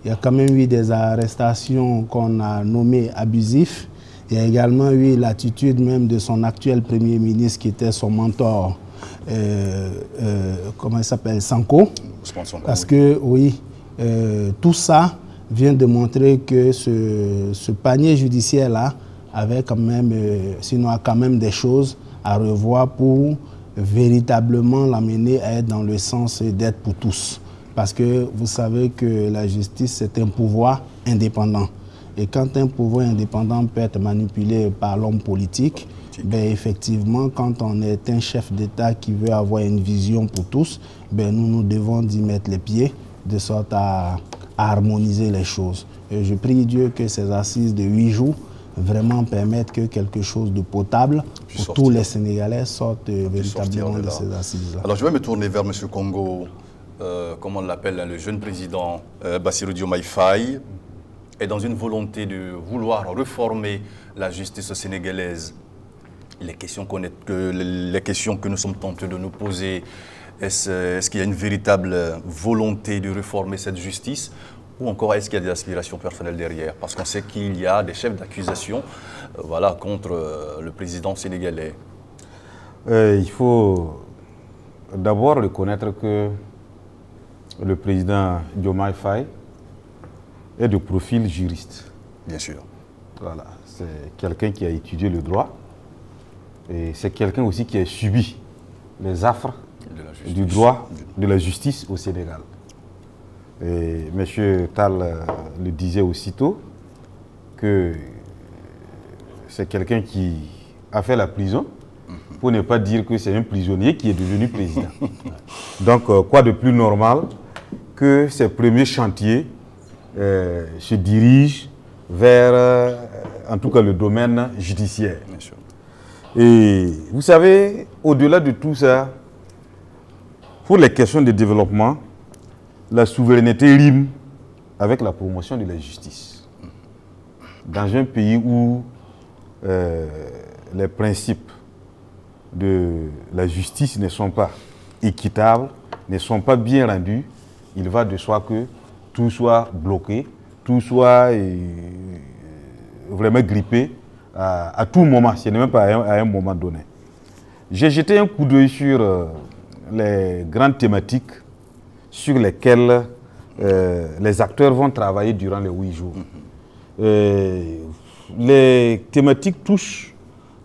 il y a quand même eu des arrestations qu'on a nommées abusives. Il y a également eu l'attitude même de son actuel Premier ministre qui était son mentor, comment il s'appelle, Sanko. Parce que, oui, tout ça vient de montrer que ce panier judiciaire-là avait quand même, sinon a quand même des choses à revoir pour véritablement l'amener à être dans le sens d'être pour tous. Parce que vous savez que la justice, c'est un pouvoir indépendant. Et quand un pouvoir indépendant peut être manipulé par l'homme politique, ben effectivement, quand on est un chef d'État qui veut avoir une vision pour tous, ben nous devons y mettre les pieds de sorte à harmoniser les choses. Et je prie Dieu que ces assises de 8 jours vraiment permettent que quelque chose de potable pour tous les Sénégalais sortent véritablement de ces assises-là. Alors je vais me tourner vers M. Congo, comme on l'appelle, le jeune président Bassirou Diomaye Faye, est dans une volonté de vouloir réformer la justice sénégalaise. Les questions que nous sommes tentés de nous poser, est-ce qu'il y a une véritable volonté de réformer cette justice? Ou encore, est-ce qu'il y a des aspirations personnelles derrière? Parce qu'on sait qu'il y a des chefs d'accusation voilà, contre le président sénégalais. Il faut d'abord reconnaître que le président Diomaye Faye est de profil juriste. Bien sûr. Voilà, c'est quelqu'un qui a étudié le droit et c'est quelqu'un aussi qui a subi les affres du droit, de la justice au Sénégal. Et M. Tall le disait aussitôt que c'est quelqu'un qui a fait la prison, pour ne pas dire que c'est un prisonnier qui est devenu président. Donc, quoi de plus normal que ces premiers chantiers se dirigent vers, en tout cas, le domaine judiciaire. Bien sûr. Et vous savez, au-delà de tout ça, pour les questions de développement, la souveraineté rime avec la promotion de la justice. Dans un pays où les principes de la justice ne sont pas équitables, ne sont pas bien rendus, il va de soi que tout soit bloqué, tout soit vraiment grippé à tout moment, ce n'est même pas à un moment donné. J'ai jeté un coup d'œil sur les grandes thématiques sur lesquelles les acteurs vont travailler durant les 8 jours. Les thématiques touchent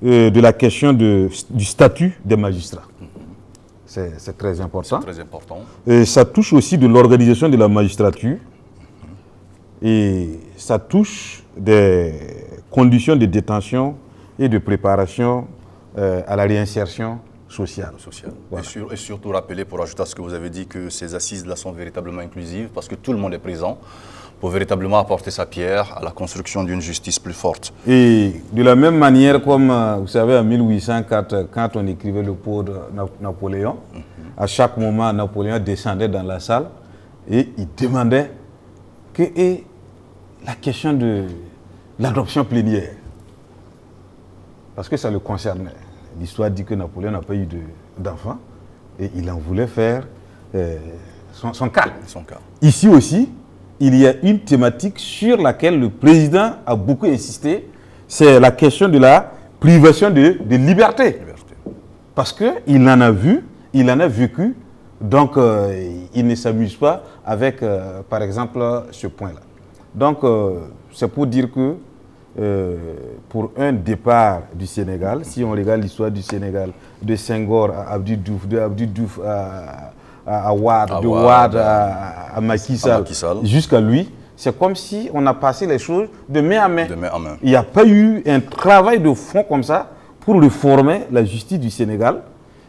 de la question du statut des magistrats. C'est très important. C'est très important. Et ça touche aussi de l'organisation de la magistrature. Et ça touche des conditions de détention et de préparation à la réinsertion sociale. Voilà. Et surtout rappeler, pour ajouter à ce que vous avez dit, que ces assises-là sont véritablement inclusives parce que tout le monde est présent pour véritablement apporter sa pierre à la construction d'une justice plus forte. Et de la même manière, comme vous savez, en 1804, quand on écrivait le pot de Napoléon, à chaque moment, Napoléon descendait dans la salle et il demandait que la question de l'adoption plénière, parce que ça le concernait. L'histoire dit que Napoléon n'a pas eu d'enfant et il en voulait faire son cas. Ici aussi, il y a une thématique sur laquelle le président a beaucoup insisté, c'est la question de la privation de liberté. Parce qu'il en a vu, il en a vécu, donc il ne s'amuse pas avec, par exemple, ce point-là. Donc, c'est pour dire que pour un départ du Sénégal, si on regarde l'histoire du Sénégal, de Senghor à Abdou Diouf, de Abdou Diouf à Wade, de Wade à Macky Sall, jusqu'à lui, c'est comme si on a passé les choses de main à main. Il n'y a pas eu un travail de fond comme ça pour réformer la justice du Sénégal.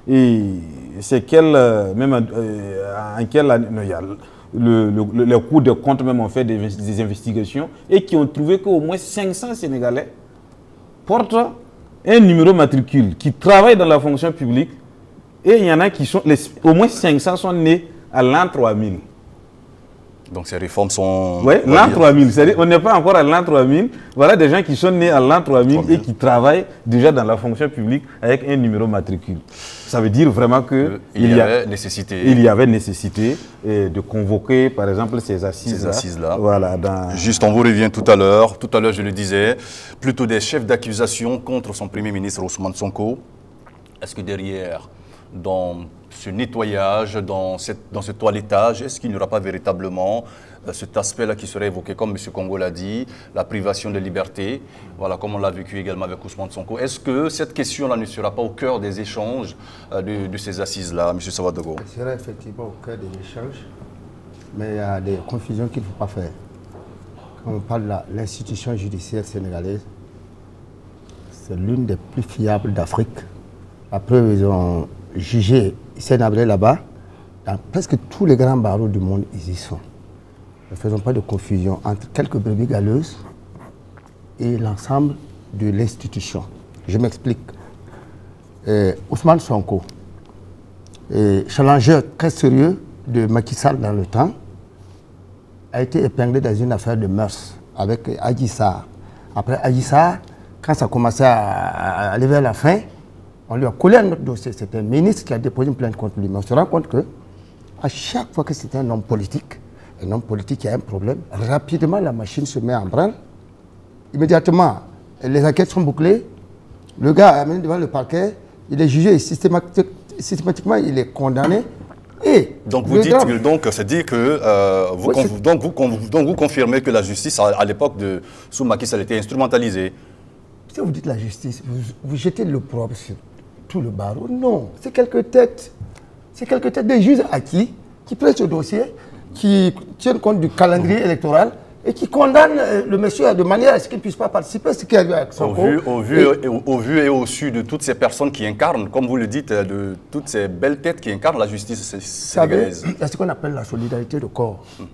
Et c'est même en quelle année, il y a les cours de compte même ont fait des investigations et qui ont trouvé qu'au moins 500 Sénégalais portent un numéro matricule, qui travaillent dans la fonction publique. Et il y en a qui sont, au moins 500 sont nés à l'an 3000. Donc ces réformes sont... Oui, l'an 3000, c'est-à-dire on n'est pas encore à l'an 3000. Voilà des gens qui sont nés à l'an 3000 et qui travaillent déjà dans la fonction publique avec un numéro matricule. Ça veut dire vraiment qu'il y avait nécessité de convoquer, par exemple, ces assises-là. Voilà, Juste, on vous revient tout à l'heure. Tout à l'heure, je le disais, plutôt des chefs d'accusation contre son Premier ministre Ousmane Sonko. Est-ce que derrière, dans ce nettoyage, dans ce toilettage, est-ce qu'il n'y aura pas véritablement cet aspect-là qui serait évoqué, comme M. Congo l'a dit, la privation de liberté, voilà, comme on l'a vécu également avec Ousmane Sonko. Est-ce que cette question-là ne sera pas au cœur des échanges de ces assises-là, M. Savadogo? Ce sera effectivement au cœur des échanges, mais il y a des confusions qu'il ne faut pas faire. Quand on parle de l'institution judiciaire sénégalaise, c'est l'une des plus fiables d'Afrique. Après, ils ont jugé Sénabré là-bas, dans presque tous les grands barreaux du monde, ils y sont. Ne faisons pas de confusion entre quelques brebis galeuses et l'ensemble de l'institution. Je m'explique. Ousmane Sonko, challenger très sérieux de Macky Sall dans le temps, a été épinglé dans une affaire de mœurs avec Adji Sarr. Après Adji Sarr, quand ça commençait à aller vers la fin, on lui a collé un autre dossier. C'est un ministre qui a déposé une plainte contre lui. Mais on se rend compte qu'à chaque fois que c'était un homme politique, un homme politique qui a un problème, rapidement la machine se met en branle. Immédiatement, les enquêtes sont bouclées. Le gars est amené devant le parquet, il est jugé et systématiquement il est condamné. Et donc vous dites que c'est-à-dire que vous confirmez que la justice à l'époque de sous Macky Sall a été instrumentalisée. Si vous dites la justice, vous jetez le propre sur tout le barreau. Non, c'est quelques têtes. C'est quelques têtes des juges acquis qui prennent ce dossier, qui tiennent compte du calendrier électoral et qui condamnent le monsieur de manière à ce qu'il ne puisse pas participer à ce qui arrive avec Sonko. Au vu et au su de toutes ces personnes qui incarnent, comme vous le dites, de toutes ces belles têtes qui incarnent la justice sénégalaise. Il y a ce qu'on appelle la solidarité de corps. Vous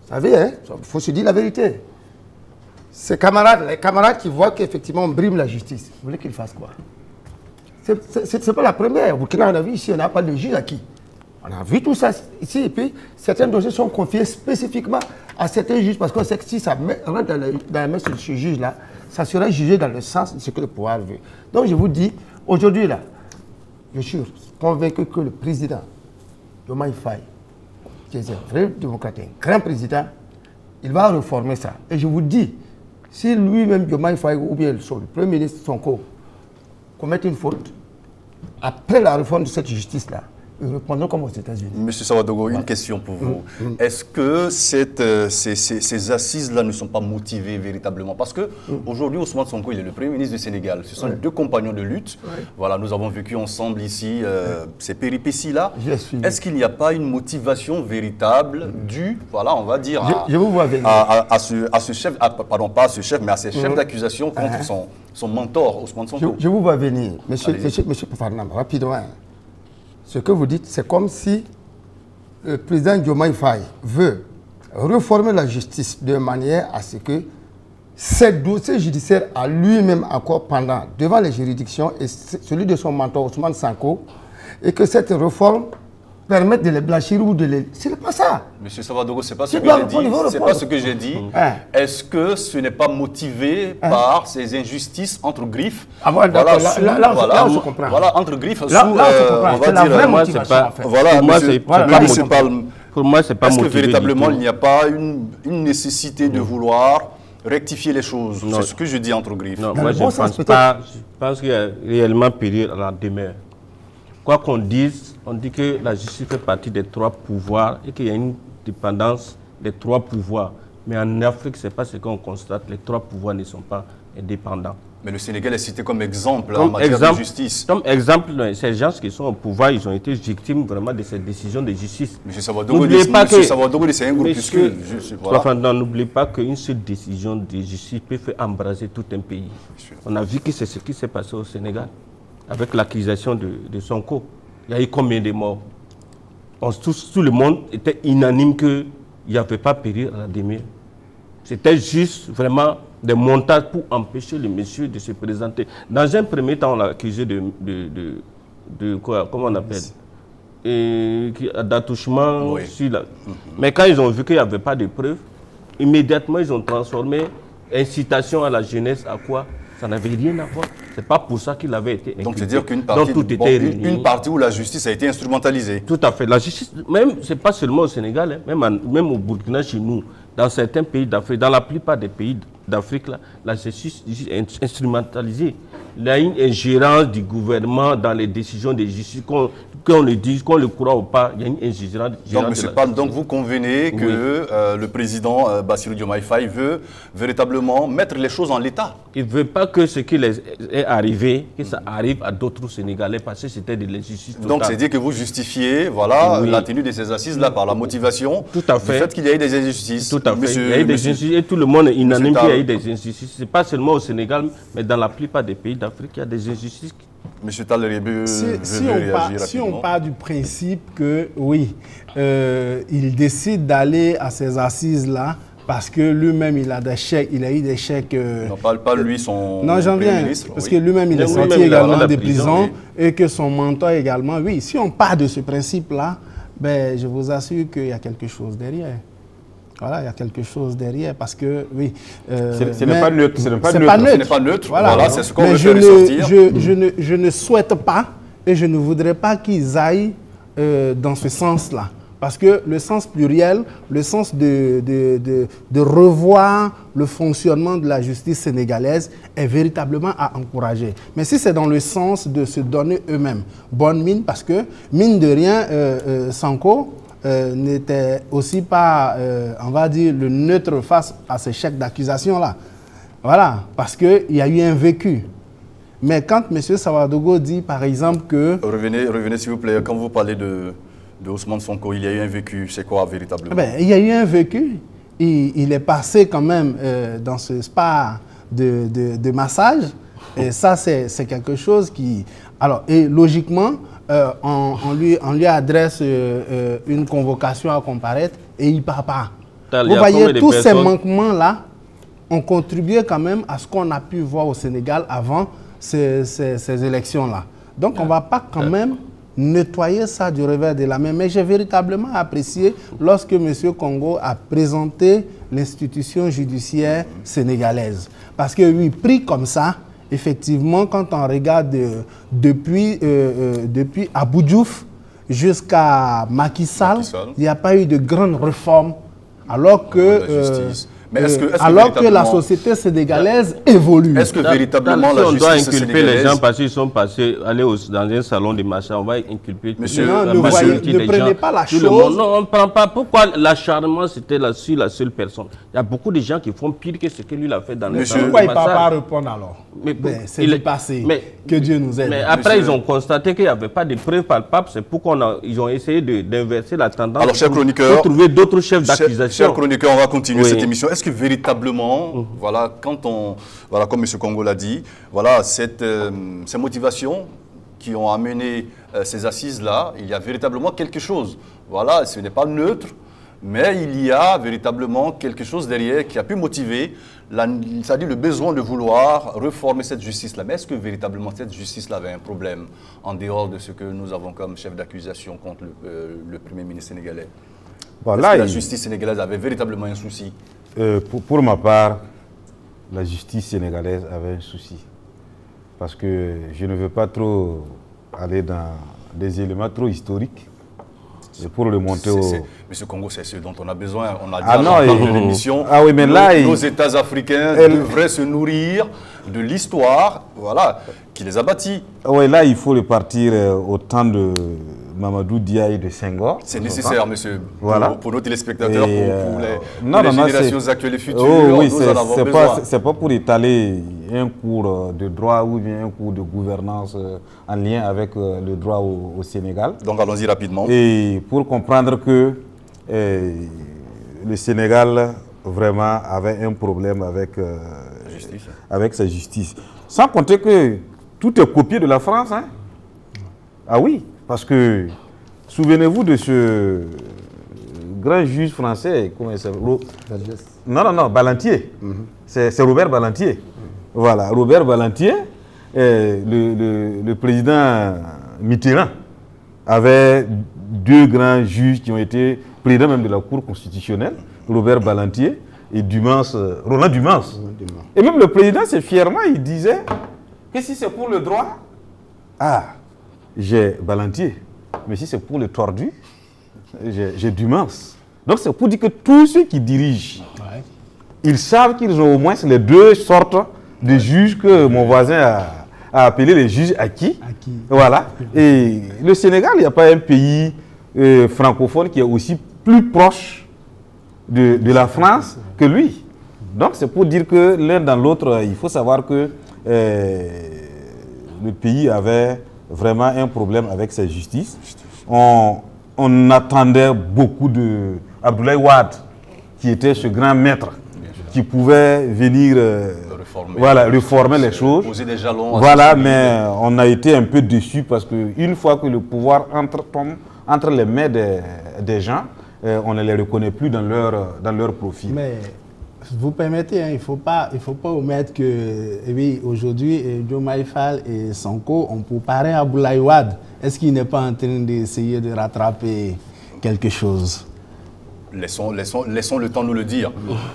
savez, hein, il faut se dire la vérité. Ces camarades, les camarades qui voient qu'effectivement on brime la justice, vous voulez qu'ils fassent quoi? C'est pas la première. Au Burkina, on a vu ici, on n'a pas de juge acquis. On a vu tout ça ici, et puis certains dossiers sont confiés spécifiquement à certains juges, parce qu'on sait que si ça rentre dans la main de ce juge-là, ça sera jugé dans le sens de ce que le pouvoir veut. Donc je vous dis, aujourd'hui là, je suis convaincu que le président Diomaye Faye, qui est un vrai démocrate, un grand président, il va réformer ça. Et je vous dis, si lui-même Diomaye Faye ou bien le Premier ministre Sonko commettent une faute, après la réforme de cette justice-là, ils répondront comme aux États-Unis. Monsieur Savadogo, une question pour vous. Est-ce que ces assises-là ne sont pas motivées véritablement? Parce qu'aujourd'hui, Ousmane Sonko, il est le Premier ministre du Sénégal. Ce sont deux compagnons de lutte. Voilà, nous avons vécu ensemble ici ces péripéties-là. Est-ce qu'il n'y a pas une motivation véritable due, voilà, on va dire, à ce chef, pardon, pas à ce chef, mais à ces chefs d'accusation contre son mentor, Ousmane Sonko? Je vous vois venir. Monsieur Farnam, rapidement. Ce que vous dites, c'est comme si le président Diomaye Faye veut réformer la justice de manière à ce que ces dossiers judiciaires à lui-même encore pendant devant les juridictions et celui de son mentor Ousmane Sonko, et que cette réforme permette de les blanchir ou de les... Ce n'est pas ça. Monsieur Savadogo, ce n'est pas ce que j'ai dit. C'est pas ce que j'ai dit. Est-ce que ce n'est pas motivé par ces injustices entre griffes? Là, on se comprend. Voilà, entre griffes. Là, on se comprend. C'est la vraie motivation, en fait. Voilà, pour moi, c'est pas motivé. Est-ce que véritablement, il n'y a pas une nécessité de vouloir rectifier les choses? C'est ce que je dis entre griffes. Non, moi, je ne pense pas. Je pense qu'il y a réellement péril à la demeure. Quoi qu'on dise, on dit que la justice fait partie des trois pouvoirs et qu'il y a une dépendance des trois pouvoirs. Mais en Afrique, ce n'est pas ce qu'on constate. Les trois pouvoirs ne sont pas indépendants. Mais le Sénégal est cité comme exemple en matière de justice. Comme exemple, ces gens qui sont au pouvoir, ils ont été victimes vraiment de ces décisions de justice. M. Savadogo, c'est un groupuscule. N'oubliez pas qu'une seule décision de justice peut faire embraser tout un pays. On a vu que c'est ce qui s'est passé au Sénégal. Avec l'accusation de Sonko, il y a eu combien de morts? Tout le monde était unanime qu'il n'y avait pas péril à la demeure. C'était juste vraiment des montages pour empêcher le monsieur de se présenter. Dans un premier temps, on l'a accusé de quoi? Comment on appelle? D'attouchement. Oui. Mais quand ils ont vu qu'il n'y avait pas de preuves, immédiatement ils ont transformé incitation à la jeunesse à quoi? Ça n'avait rien à voir. Ce n'est pas pour ça qu'il avait été inculpé. Donc, c'est-à-dire qu'une partie où la justice a été instrumentalisée. Tout à fait. La justice, même, ce n'est pas seulement au Sénégal, hein, même au Burkina, chez nous, dans certains pays d'Afrique, dans la plupart des pays d'Afrique, la justice est instrumentalisée. Il y a une ingérence du gouvernement dans les décisions de justice, qu'on le dise, qu'on le croit ou pas, il y a une ingérence. Donc vous convenez que le président Bassirou Diomaye Faye veut véritablement mettre les choses en l'état? Il ne veut pas que ce qui est arrivé, que ça arrive à d'autres Sénégalais, parce que c'était de l'injustice totale. Donc c'est dire que vous justifiez la tenue de ces assises-là par la motivation du fait qu'il y a eu des injustices. Tout à fait. Il y a eu des injustices et tout le monde est unanime qu'il y a eu des injustices. Ce n'est pas seulement au Sénégal, mais dans la plupart des pays d'Afrique, il y a des injustices. Monsieur Tallery veut réagir rapidement. Si on part du principe que, oui, il décide d'aller à ces assises-là parce que lui-même, il a eu des chèques... non, pas lui, son non, j'en viens, ministre, parce que lui-même, il est sorti également des prisons et que son mentor également. Oui, si on part de ce principe-là, ben, je vous assure qu'il y a quelque chose derrière. Voilà, il y a quelque chose derrière parce que, oui... ce n'est pas neutre. Ce n'est pas neutre. Voilà, c'est ce qu'on veut faire ressortir. Je ne souhaite pas et je ne voudrais pas qu'ils aillent dans ce sens-là. Parce que le sens pluriel, le sens de revoir le fonctionnement de la justice sénégalaise est véritablement à encourager. Mais si c'est dans le sens de se donner eux-mêmes bonne mine, parce que, mine de rien, Sanko n'était aussi pas, on va dire, le neutre face à ces chèques d'accusation-là. Voilà, parce qu'il y a eu un vécu. Mais quand M. Sawadogo dit, par exemple, que... Revenez s'il vous plaît, quand vous parlez de Ousmane Sonko, il y a eu un vécu, c'est quoi véritablement? Il y a eu un vécu. Il est passé quand même dans ce spa de massage. Et ça, c'est quelque chose qui... Alors, et logiquement, on lui adresse une convocation à comparaître et il ne part pas. Vous voyez, tous ces manquements-là ont contribué quand même à ce qu'on a pu voir au Sénégal avant ces élections-là. Donc, on ne va pas quand même nettoyer ça du revers de la main. Mais j'ai véritablement apprécié lorsque M. Congo a présenté l'institution judiciaire sénégalaise. Parce que oui, pris comme ça, effectivement, quand on regarde depuis Abou Diouf jusqu'à Macky Sall, il n'y a pas eu de grandes réformes. Alors que... alors que la société sénégalaise évolue. Est-ce que véritablement la justice on doit inculper sénégalaise... les gens parce qu'ils sont passés, aller dans un salon de machin, on va inculper... Monsieur, ne prenez pas la chose... Non, on ne prend pas. Pourquoi l'acharnement, c'était la seule personne? Il y a beaucoup de gens qui font pire que ce que lui a fait dans les salons de massage. Pourquoi il ne peut pas répondre alors? C'est du passé. Que Dieu nous aide. Mais après, ils ont constaté qu'il n'y avait pas de preuves palpables. C'est pourquoi ils ont essayé d'inverser la tendance. Alors, chers chroniqueurs, pour trouver d'autres chefs d'accusation. Chers chroniqueurs, on va continuer cette émission. Est-ce que véritablement, voilà, comme M. Congo l'a dit, voilà, ces motivations qui ont amené ces assises-là, il y a véritablement quelque chose. Voilà, ce n'est pas neutre, mais il y a véritablement quelque chose derrière qui a pu motiver, c'est-à-dire le besoin de vouloir réformer cette justice-là. Mais est-ce que véritablement cette justice-là avait un problème en dehors de ce que nous avons comme chef d'accusation contre le Premier ministre sénégalais? Est-ce que la justice sénégalaise avait véritablement un souci? Pour ma part, la justice sénégalaise avait un souci. Parce que je ne veux pas trop aller dans des éléments trop historiques. Et pour le monter au... Monsieur Congo, c'est ce dont on a besoin. On a dit dans l'émission, nos États africains devraient se nourrir de l'histoire, voilà, qui les a bâtis. Oui, là, il faut repartir au temps de Mamadou Dia et de Senghor. C'est nécessaire, monsieur, voilà. pour nos téléspectateurs, pour les générations actuelles et futures. Oui, c'est pas pour étaler un cours de droit ou bien un cours de gouvernance en lien avec le droit au Sénégal. Donc allons-y rapidement. Et pour comprendre que le Sénégal vraiment avait un problème avec sa justice. Sans compter que tout est copié de la France. Hein? Ah oui, parce que souvenez-vous de ce grand juge français, comment il s'appelle? Non, Ballantier. C'est Robert Ballantier. Voilà, Robert Ballantier, le président Mitterrand avait deux grands juges qui ont été présidents même de la Cour constitutionnelle, Robert Ballantier et Roland Dumans. Et même le président, c'est fièrement, il disait que si c'est pour le droit, j'ai Ballantier. Mais si c'est pour le tordu, j'ai Dumans. Donc c'est pour dire que tous ceux qui dirigent, ils savent qu'ils ont au moins les deux sortes de juges que mon voisin a appelé les juges acquis. Voilà. Et le Sénégal, il n'y a pas un pays francophone qui est aussi plus proche de la France que lui. Donc c'est pour dire que l'un dans l'autre, il faut savoir que le pays avait vraiment un problème avec sa justice. On attendait beaucoup de Abdoulaye Wade, qui était ce grand maître, qui pouvait venir réformer les choses. Poser des jalons. Voilà, mais on a été un peu déçus parce qu'une fois que le pouvoir entre les mains des gens, on ne les reconnaît plus dans leur profil. Mais vous permettez, hein, il ne faut pas omettre que aujourd'hui, Diomaye Faye et Sonko ont préparé Abdoulaye Wade. Est-ce qu'il n'est pas en train d'essayer de rattraper quelque chose? Laissons le temps nous le dire.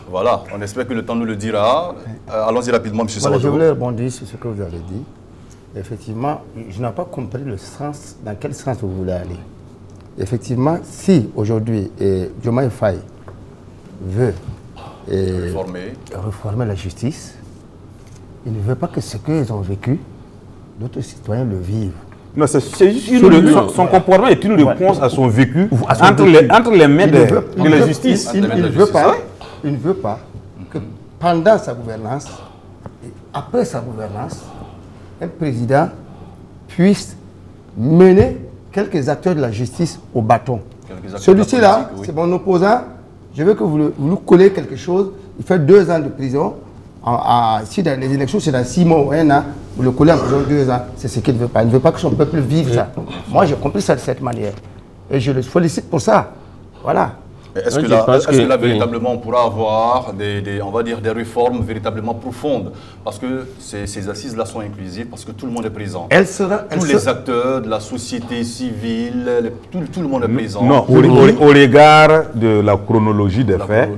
Voilà, on espère que le temps nous le dira. Allons-y rapidement, M. Sawadogo. Je voulais rebondir sur ce que vous avez dit. Effectivement, je n'ai pas compris le sens, dans quel sens vous voulez aller. effectivement, si aujourd'hui Diomaye Faye veut réformer la justice, il ne veut pas que ce qu'ils ont vécu, d'autres citoyens le vivent. Non, c'est juste son comportement est une réponse à son vécu entre les mains de la justice. Il ne veut pas que pendant sa gouvernance et après sa gouvernance, un président puisse mener quelques acteurs de la justice au bâton. Celui-ci là, c'est mon opposant, je veux que vous nous collez quelque chose, il fait 2 ans de prison. Si dans les élections, c'est dans 6 mois ou 1 an, vous le collez en prison 2 ans, c'est ce qu'il ne veut pas. Il ne veut pas que son peuple vive ça. Moi, j'ai compris ça de cette manière. Et je le félicite pour ça. Voilà. Est-ce que là, véritablement, on pourra avoir on va dire, des réformes véritablement profondes? Parce que ces assises-là sont inclusives, parce que tout le monde est présent. Tous les acteurs de la société civile, tout le monde est présent. Non, au regard de la chronologie des faits.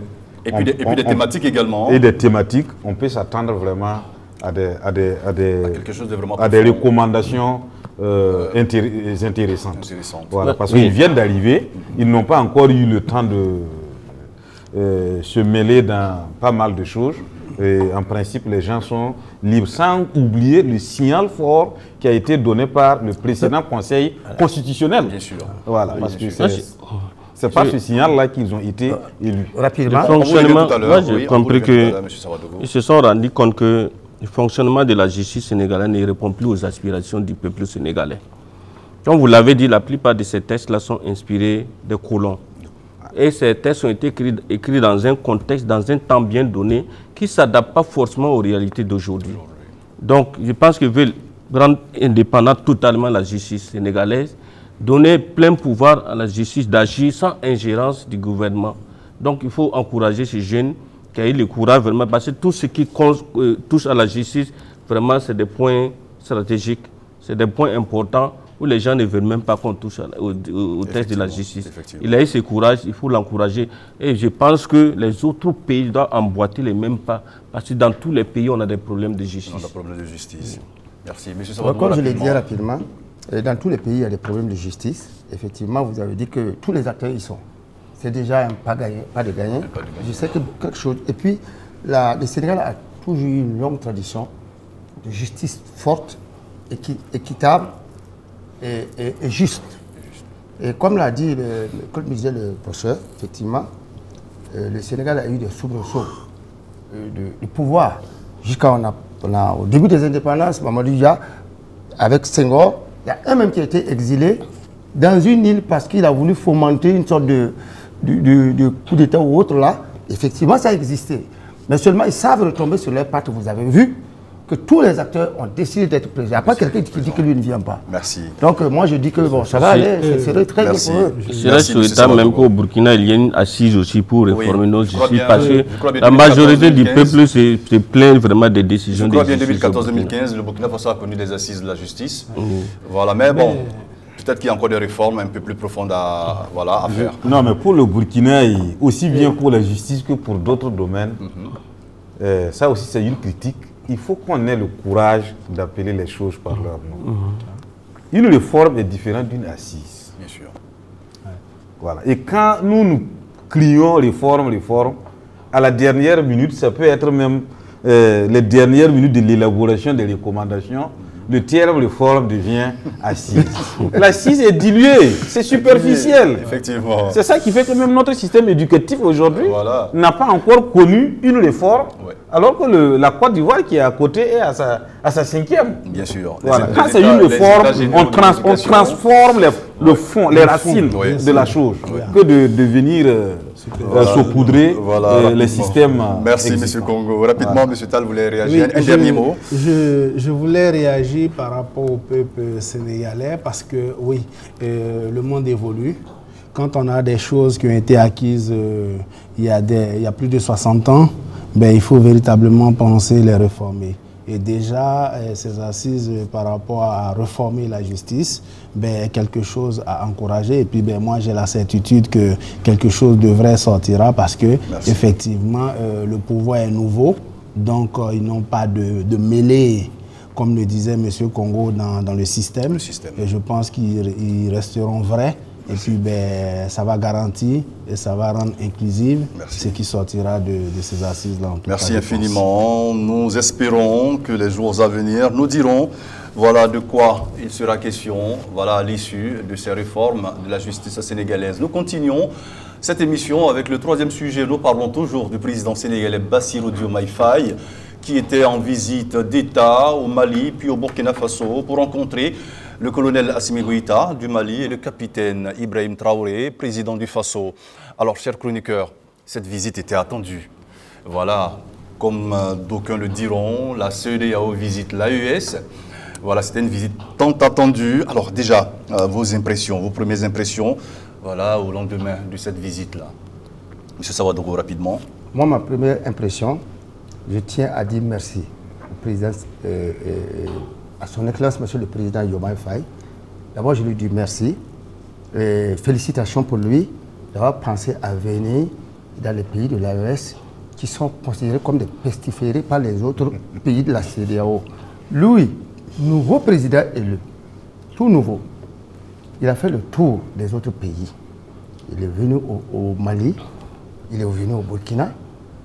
Et puis des thématiques également. Et des thématiques, on peut s'attendre vraiment à quelque chose de vraiment des recommandations intéressantes. Voilà, parce qu'ils viennent d'arriver, ils n'ont pas encore eu le temps de se mêler dans pas mal de choses. Et en principe, les gens sont libres, sans oublier le signal fort qui a été donné par le précédent Conseil constitutionnel. Bien sûr. Voilà, parce que c'est pas ce signal-là qu'ils ont été élus. Rapidement. Le fonctionnement, moi j'ai compris qu'ils se sont rendus compte que le fonctionnement de la justice sénégalaise ne répond plus aux aspirations du peuple sénégalais. Comme vous l'avez dit, la plupart de ces textes-là sont inspirés des colons. Et ces textes ont été écrits dans un contexte, dans un temps bien donné, qui ne s'adapte pas forcément aux réalités d'aujourd'hui. Donc, je pense qu'ils veulent rendre indépendante totalement la justice sénégalaise, donner plein pouvoir à la justice d'agir sans ingérence du gouvernement. Donc, il faut encourager ces jeunes qui ont eu le courage vraiment, parce que tout ce qui touche à la justice, vraiment, c'est des points stratégiques, c'est des points importants où les gens ne veulent même pas qu'on touche au texte de la justice. Il a eu ce courage, il faut l'encourager. Et je pense que les autres pays doivent emboîter les mêmes pas, parce que dans tous les pays, on a des problèmes de justice. On a des problèmes de justice. Merci. Monsieur Savadou, comme je l'ai dit rapidement, dans tous les pays, il y a des problèmes de justice. Effectivement, vous avez dit que tous les acteurs y sont. C'est déjà un pas de gagné. Je sais que quelque chose. Et puis, le Sénégal a toujours eu une longue tradition de justice forte, équitable et juste. Et comme l'a dit, comme disait le professeur, effectivement, le Sénégal a eu des soubresauts de pouvoir. Au début des indépendances, Mamadou Dia, avec Senghor, il y a un même qui a été exilé dans une île parce qu'il a voulu fomenter une sorte de coup d'État ou autre là. Effectivement, ça a existé. Mais seulement, ils savent retomber sur leurs pattes. Vous avez vu que tous les acteurs ont décidé d'être présents. Il n'y a pas quelqu'un qui dit que lui ne vient pas. Merci. Donc, moi, je dis que bon, ça va aller. Ce serait très bien pour eux. Je serais souhaitable même qu'au Burkina, il y ait une assise aussi pour réformer nos justices. Parce que la majorité du peuple se plaint vraiment des décisions de justice. Je crois bien 2014-2015, le Burkina Faso a connu des assises de la justice. Voilà, mais bon. Peut-être qu'il y a encore des réformes un peu plus profondes à faire. Non, mais pour le Burkina, aussi bien pour la justice que pour d'autres domaines, ça aussi c'est une critique. Il faut qu'on ait le courage d'appeler les choses par leur nom. Une réforme est différente d'une assise. Bien sûr. Voilà. Et quand nous crions réforme, à la dernière minute, ça peut être même les dernières minutes de l'élaboration des recommandations, le terme réforme devient assise. L'assise est diluée, c'est superficiel. Effectivement. C'est ça qui fait que même notre système éducatif aujourd'hui n'a pas encore connu une réforme, alors que la Côte d'Ivoire qui est à côté est à sa 5e. Bien sûr. Voilà. Quand c'est une réforme, on transforme le fond, les racines de la chose, que de venir saupoudrer les systèmes. Merci, M. Congo. Rapidement, M. Tal voulait réagir. Un dernier mot. Je voulais réagir par rapport au peuple sénégalais parce que, oui, le monde évolue. Quand on a des choses qui ont été acquises il y a plus de 60 ans, ben, il faut véritablement penser les réformer. Et déjà, ces assises par rapport à réformer la justice, ben, quelque chose à encourager. Et puis, ben, moi, j'ai la certitude que quelque chose devrait sortira parce que, effectivement, le pouvoir est nouveau. Donc, ils n'ont pas de mêlée, comme le disait M. Congo, dans le système. Et je pense qu'ils resteront vrais Et puis, ben, ça va garantir et ça va rendre inclusive ce qui sortira de ces assises-là. Merci infiniment. Nous espérons que les jours à venir nous diront voilà de quoi il sera question voilà, à l'issue de ces réformes de la justice sénégalaise. Nous continuons cette émission avec le troisième sujet. Nous parlons toujours du président sénégalais Bassirou Diomaye Faye, qui était en visite d'État au Mali puis au Burkina Faso pour rencontrer le colonel Assimi Goïta du Mali et le capitaine Ibrahim Traoré, président du Faso. Alors, chers chroniqueurs, cette visite était attendue. Voilà, comme d'aucuns le diront, la CEDEAO visite l'AES. Voilà, c'était une visite tant attendue. Alors déjà, vos impressions, vos premières impressions, voilà, au lendemain de cette visite-là. Monsieur Sawadogo, rapidement. Moi, ma première impression, je tiens à dire merci au président, à son Excellence, Monsieur le Président Diomaye Faye. D'abord, je lui dis merci. Et félicitations pour lui d'avoir pensé à venir dans les pays de l'AES qui sont considérés comme des pestiférés par les autres pays de la CEDEAO. Lui, nouveau président élu, tout nouveau, il a fait le tour des autres pays. Il est venu au Mali, il est venu au Burkina,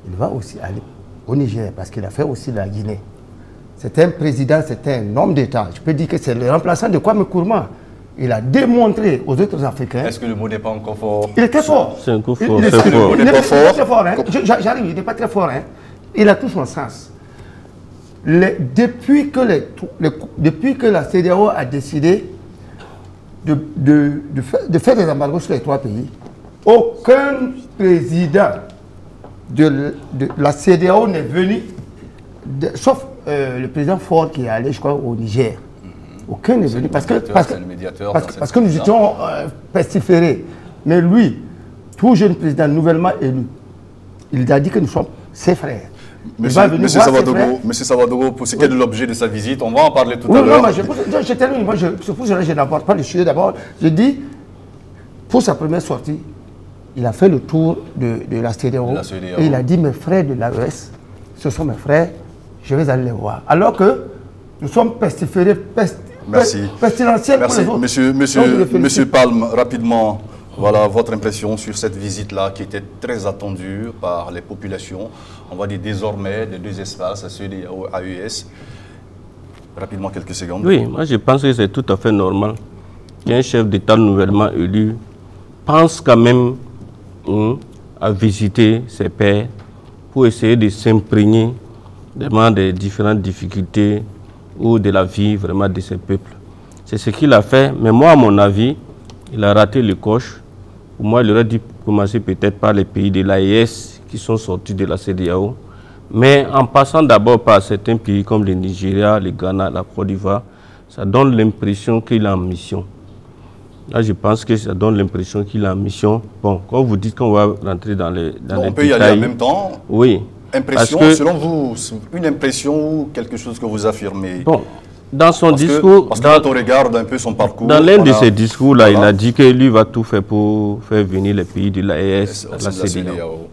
il va aussi aller au Niger parce qu'il a fait aussi la Guinée. C'est un président, c'est un homme d'État. Je peux dire que c'est le remplaçant de Kwame Nkrumah. Il a démontré aux autres Africains. Est-ce que le mot n'est pas encore fort? Il est très fort. C'est un coup fort. Il est très fort. J'arrive, il n'est pas très fort. Hein. Il a tout son sens. Depuis que la CEDEAO a décidé de faire des embargos sur les 3 pays, aucun président de la CEDEAO n'est venu, sauf le président Ford qui est allé, je crois, au Niger. Aucun n'est venu parce que nous étions pestiférés. Mais lui, tout jeune président nouvellement élu, il a dit que nous sommes ses frères. Monsieur Sawadogo, pour ce qui est de l'objet de sa visite, on va en parler tout à l'heure. Non, je termine. Moi, je n'apporte pas le sujet d'abord. Je dis, pour sa première sortie, il a fait le tour de la CEDEAO. Et il a dit, mes frères de l'AES, ce sont mes frères, je vais aller les voir. Alors que nous sommes pestiférés, pestilentiels pour les autres. Monsieur Palme, rapidement, voilà votre impression sur cette visite-là qui était très attendue par les populations. On va dire désormais des 2 espaces, CEDEAO et AES. Rapidement, quelques secondes. Oui, moi je pense que c'est tout à fait normal qu'un chef d'État nouvellement élu pense quand même à visiter ses pairs pour essayer de s'imprégner vraiment des différentes difficultés ou de la vie vraiment de ces peuples. C'est ce qu'il a fait, mais moi à mon avis, il a raté le coche. Pour moi, il aurait dû commencer peut-être par les pays de l'AES qui sont sortis de la CEDEAO, mais en passant d'abord par certains pays comme le Nigeria, le Ghana, la Côte d'Ivoire, ça donne l'impression qu'il est en mission. Là, je pense que ça donne l'impression qu'il est en mission. Bon, quand vous dites qu'on va rentrer dans les détails... On peut y aller en même temps. Oui. Impression, selon vous, une impression ou quelque chose que vous affirmez? Bon, dans son discours... Parce que quand on regarde un peu son parcours... Dans l'un de ses discours-là, il a dit que lui va tout faire pour faire venir les pays de l'AES à la CEDEAO.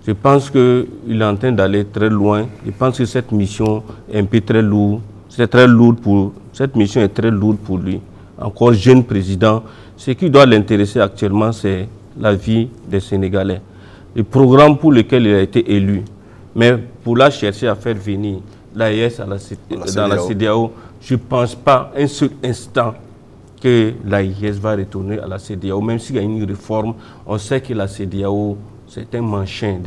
Je pense qu'il est en train d'aller très loin. Je pense que cette mission est un peu très lourde. Cette mission est très lourde pour lui. Encore jeune président. Ce qui doit l'intéresser actuellement, c'est la vie des Sénégalais. Le programme pour lequel il a été élu. Mais pour la chercher à faire venir l'AES dans la CEDEAO, je ne pense pas un seul instant que l'AES va retourner à la CEDEAO. Même s'il y a une réforme, on sait que la CEDEAO, c'est un manchin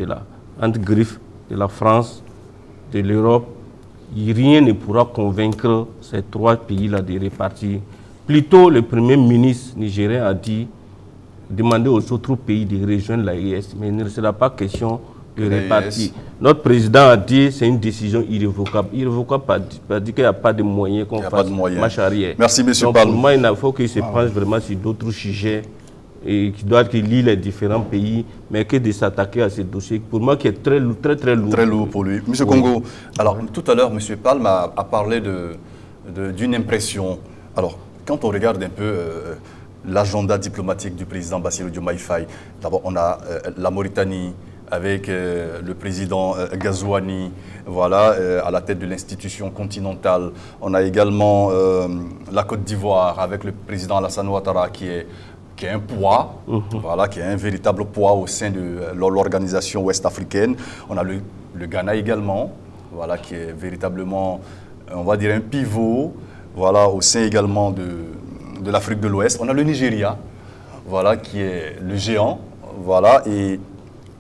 entre griffes de la France, de l'Europe. Rien ne pourra convaincre ces 3 pays-là de répartir. Plutôt, le Premier ministre nigérien a dit demander aux autres pays de rejoindre l'AES, mais il ne sera pas question de répartir. Notre président a dit que c'est une décision irrévocable. Irrévocable pas dire qu'il n'y a pas de moyens qu'on fasse marche arrière. Merci, M. Palme. Pour moi, il faut qu'il se penche vraiment sur d'autres sujets et qu'il doit lire les différents pays, mais que de s'attaquer à ces dossiers, pour moi, qui est très lourd. Très lourd pour lui. M. Congo, alors tout à l'heure, M. Palme a parlé d'une impression. Alors, quand on regarde un peu l'agenda diplomatique du président Bassirou Diomaye Faye, d'abord on a la Mauritanie avec le président Ghazouani, voilà, à la tête de l'institution continentale. On a également la Côte d'Ivoire avec le président Alassane Ouattara qui est qui a un poids, voilà, qui a un véritable poids au sein de l'organisation ouest-africaine. On a le Ghana également, voilà, qui est véritablement, on va dire, un pivot, voilà, au sein également de l'Afrique de l'Ouest. On a le Nigeria, voilà, qui est le géant, voilà, et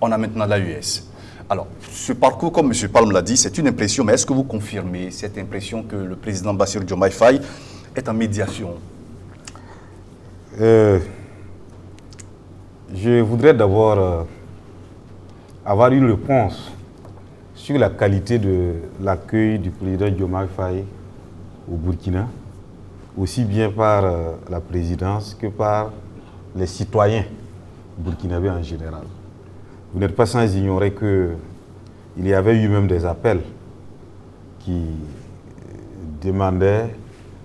on a maintenant l'AES. Alors, ce parcours, comme M. Palm l'a dit, c'est une impression, mais est-ce que vous confirmez cette impression que le président Bassirou Diomaye Faye est en médiation? Je voudrais d'abord avoir une réponse sur la qualité de l'accueil du président Diomaye Faye au Burkina, aussi bien par la présidence que par les citoyens burkinabés en général. Vous n'êtes pas sans ignorer qu'il y avait eu même des appels qui demandaient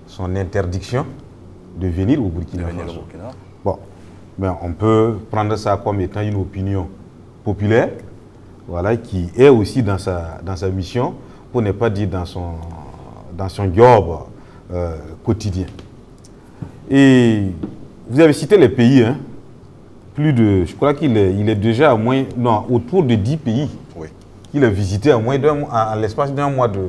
son interdiction de venir au Burkina Faso. Bon, mais on peut prendre ça comme étant une opinion populaire, voilà, qui est aussi dans sa mission, pour ne pas dire dans son job quotidien. Et vous avez cité les pays, hein, plus de, je crois qu'il est déjà à moins, non, autour de 10 pays. Oui. Il a visité à moins d'un mois, à l'espace d'un mois de.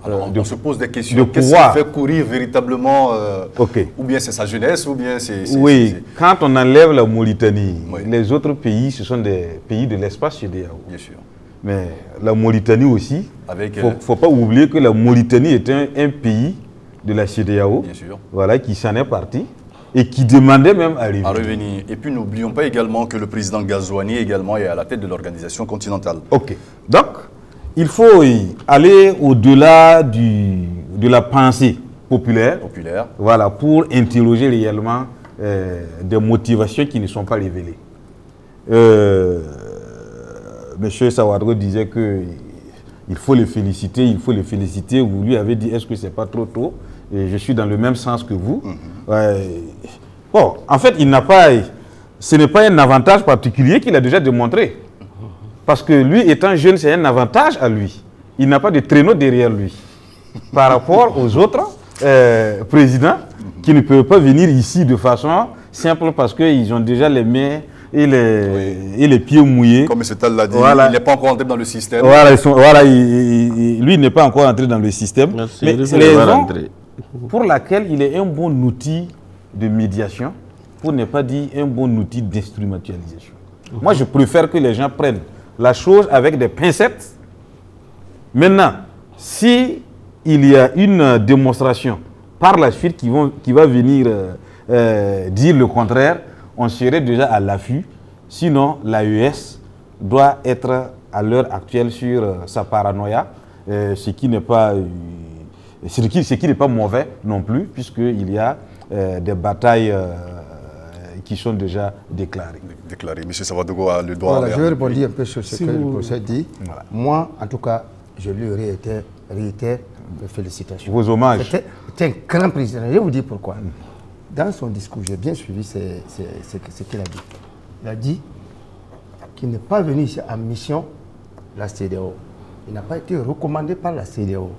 Alors, on se pose des questions. Qu'est-ce qui fait courir véritablement okay. Ou bien c'est sa jeunesse, ou bien c'est... Oui, quand on enlève la Mauritanie, oui, les autres pays, ce sont des pays de l'espace CEDEAO. Bien sûr. Mais la Mauritanie aussi, il ne faut pas oublier que la Mauritanie est un pays de la CEDEAO, bien sûr, voilà, qui s'en est parti et qui demandait même à revenir. Et puis n'oublions pas également que le président Ghazouani également est à la tête de l'organisation continentale. Ok. Donc, il faut aller au-delà de la pensée populaire, voilà, pour interroger réellement des motivations qui ne sont pas révélées. Monsieur Sawadro disait qu'il faut le féliciter, Vous lui avez dit, est-ce que ce n'est pas trop tôt? Et je suis dans le même sens que vous. Bon, en fait, ce n'est pas un avantage particulier qu'il a déjà démontré. Parce que lui, étant jeune, c'est un avantage à lui. Il n'a pas de traîneau derrière lui. Par rapport aux autres présidents qui ne peuvent pas venir ici de façon simple parce qu'ils ont déjà les mains et les pieds mouillés. Comme M. Tal l'a dit, voilà. Il n'est pas encore entré dans le système. Voilà, lui n'est pas encore entré dans le système. Merci, mais c'est la raison pour laquelle il est un bon outil de médiation, pour ne pas dire un bon outil d'instrumentalisation. Moi, je préfère que les gens prennent la chose avec des pincettes. Maintenant, si il y a une démonstration par la suite qui va venir dire le contraire, on serait déjà à l'affût. Sinon, l'AES doit être à l'heure actuelle sur sa paranoïa, ce qui n'est pas mauvais non plus, puisqu'il y a des batailles qui sont déjà déclarées. M. Savadogo a le droit. Voilà, je vais rebondir un peu sur ce que le professeur dit. Voilà. Moi, en tout cas, je lui réitère mes félicitations. Vos hommages. C'était un grand président. Je vais vous dire pourquoi. Dans son discours, j'ai bien suivi ce qu'il a dit. Il a dit qu'il n'est pas venu ici en mission la CEDEAO. Il n'a pas été recommandé par la CEDEAO.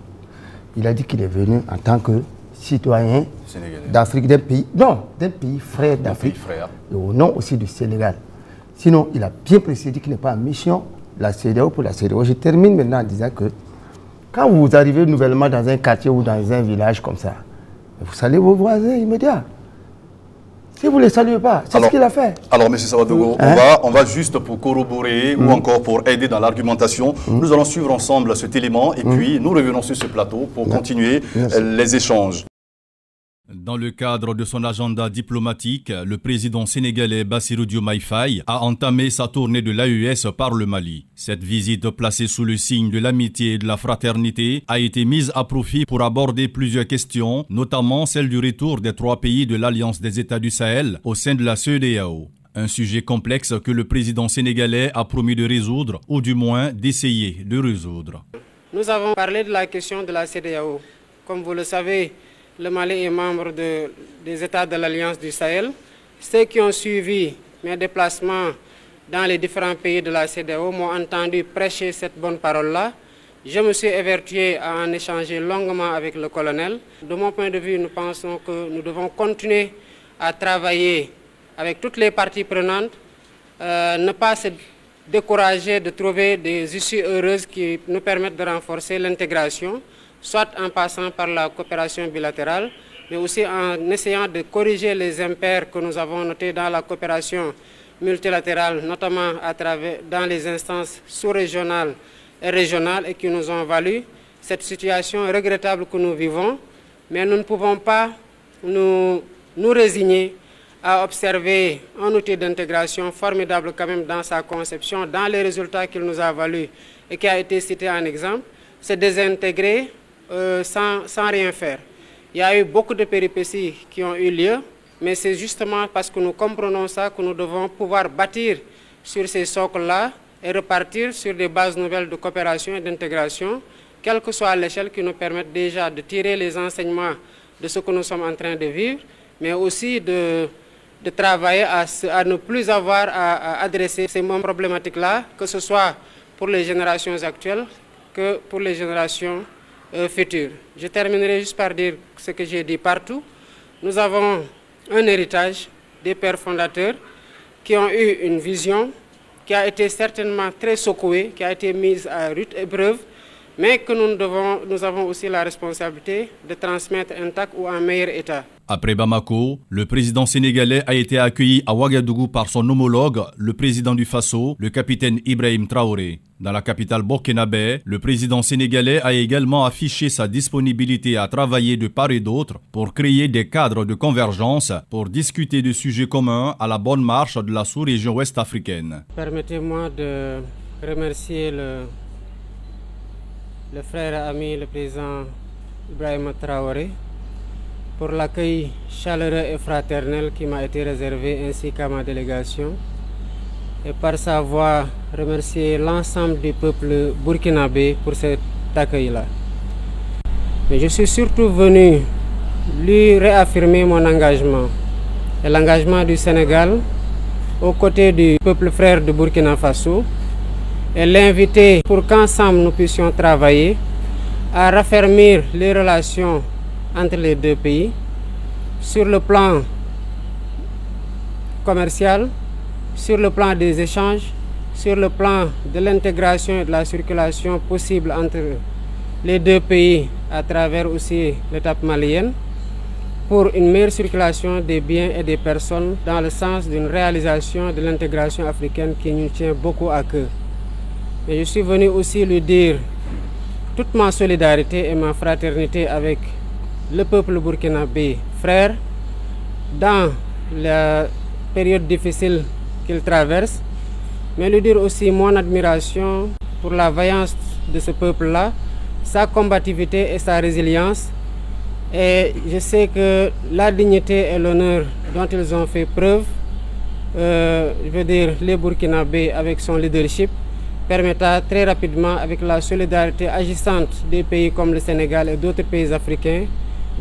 Il a dit qu'il est venu en tant que citoyen d'Afrique, d'un pays frère d'Afrique, et au nom aussi du Sénégal. Sinon, il a bien précisé qu'il n'est pas en mission la CEDEAO pour la CEDEAO. Je termine maintenant en disant que quand vous arrivez nouvellement dans un quartier ou dans un village comme ça, vous saluez vos voisins immédiats. Si vous ne les saluez pas, c'est ce qu'il a fait. Alors, M. Savadogo, on va juste pour corroborer ou encore pour aider dans l'argumentation, nous allons suivre ensemble cet élément et puis nous revenons sur ce plateau pour continuer les échanges. Dans le cadre de son agenda diplomatique, le président sénégalais Bassirou Diomaye Faye a entamé sa tournée de l'AES par le Mali. Cette visite placée sous le signe de l'amitié et de la fraternité a été mise à profit pour aborder plusieurs questions, notamment celle du retour des 3 pays de l'Alliance des États du Sahel au sein de la CEDEAO. Un sujet complexe que le président sénégalais a promis de résoudre, ou du moins d'essayer de résoudre. Nous avons parlé de la question de la CEDEAO. Comme vous le savez, le Mali est membre des États de l'Alliance du Sahel. Ceux qui ont suivi mes déplacements dans les différents pays de la CEDEAO m'ont entendu prêcher cette bonne parole-là. Je me suis évertué à en échanger longuement avec le colonel. De mon point de vue, nous pensons que nous devons continuer à travailler avec toutes les parties prenantes, ne pas se décourager de trouver des issues heureuses qui nous permettent de renforcer l'intégration, soit en passant par la coopération bilatérale, mais aussi en essayant de corriger les impairs que nous avons notés dans la coopération multilatérale, notamment dans les instances sous-régionales et régionales, et qui nous ont valu cette situation regrettable que nous vivons. Mais nous ne pouvons pas nous résigner à observer un outil d'intégration formidable quand même dans sa conception, dans les résultats qu'il nous a valu et qui a été cité en exemple, se désintégrer sans rien faire. Il y a eu beaucoup de péripéties qui ont eu lieu, mais c'est justement parce que nous comprenons ça que nous devons pouvoir bâtir sur ces socles-là et repartir sur des bases nouvelles de coopération et d'intégration, quelle que soit l'échelle, qui nous permettent déjà de tirer les enseignements de ce que nous sommes en train de vivre, mais aussi de travailler à ne plus avoir à adresser ces mêmes problématiques-là, que ce soit pour les générations actuelles que pour les générations futures. Je terminerai juste par dire ce que j'ai dit partout. Nous avons un héritage des pères fondateurs qui ont eu une vision qui a été certainement très secouée, qui a été mise à rude épreuve, mais que nous avons aussi la responsabilité de transmettre intact ou en meilleur état. Après Bamako, le président sénégalais a été accueilli à Ouagadougou par son homologue, le président du Faso, le capitaine Ibrahim Traoré. Dans la capitale burkinabé, le président sénégalais a également affiché sa disponibilité à travailler de part et d'autre pour créer des cadres de convergence pour discuter de sujets communs à la bonne marche de la sous-région ouest-africaine. Permettez-moi de remercier le frère et ami, le président Ibrahim Traoré, pour l'accueil chaleureux et fraternel qui m'a été réservé, ainsi qu'à ma délégation, et par sa voix remercier l'ensemble du peuple burkinabé pour cet accueil-là. Mais je suis surtout venu lui réaffirmer mon engagement et l'engagement du Sénégal aux côtés du peuple frère de Burkina Faso, et l'inviter pour qu'ensemble nous puissions travailler à raffermir les relations entre les deux pays sur le plan commercial, sur le plan des échanges, sur le plan de l'intégration et de la circulation possible entre les deux pays à travers aussi l'étape malienne, pour une meilleure circulation des biens et des personnes dans le sens d'une réalisation de l'intégration africaine qui nous tient beaucoup à cœur. Et je suis venu aussi lui dire toute ma solidarité et ma fraternité avec le peuple burkinabé frère dans la période difficile qu'il traverse, mais lui dire aussi mon admiration pour la vaillance de ce peuple-là, sa combativité et sa résilience. Et je sais que la dignité et l'honneur dont ils ont fait preuve, je veux dire les Burkinabés avec son leadership, permettra très rapidement, avec la solidarité agissante des pays comme le Sénégal et d'autres pays africains,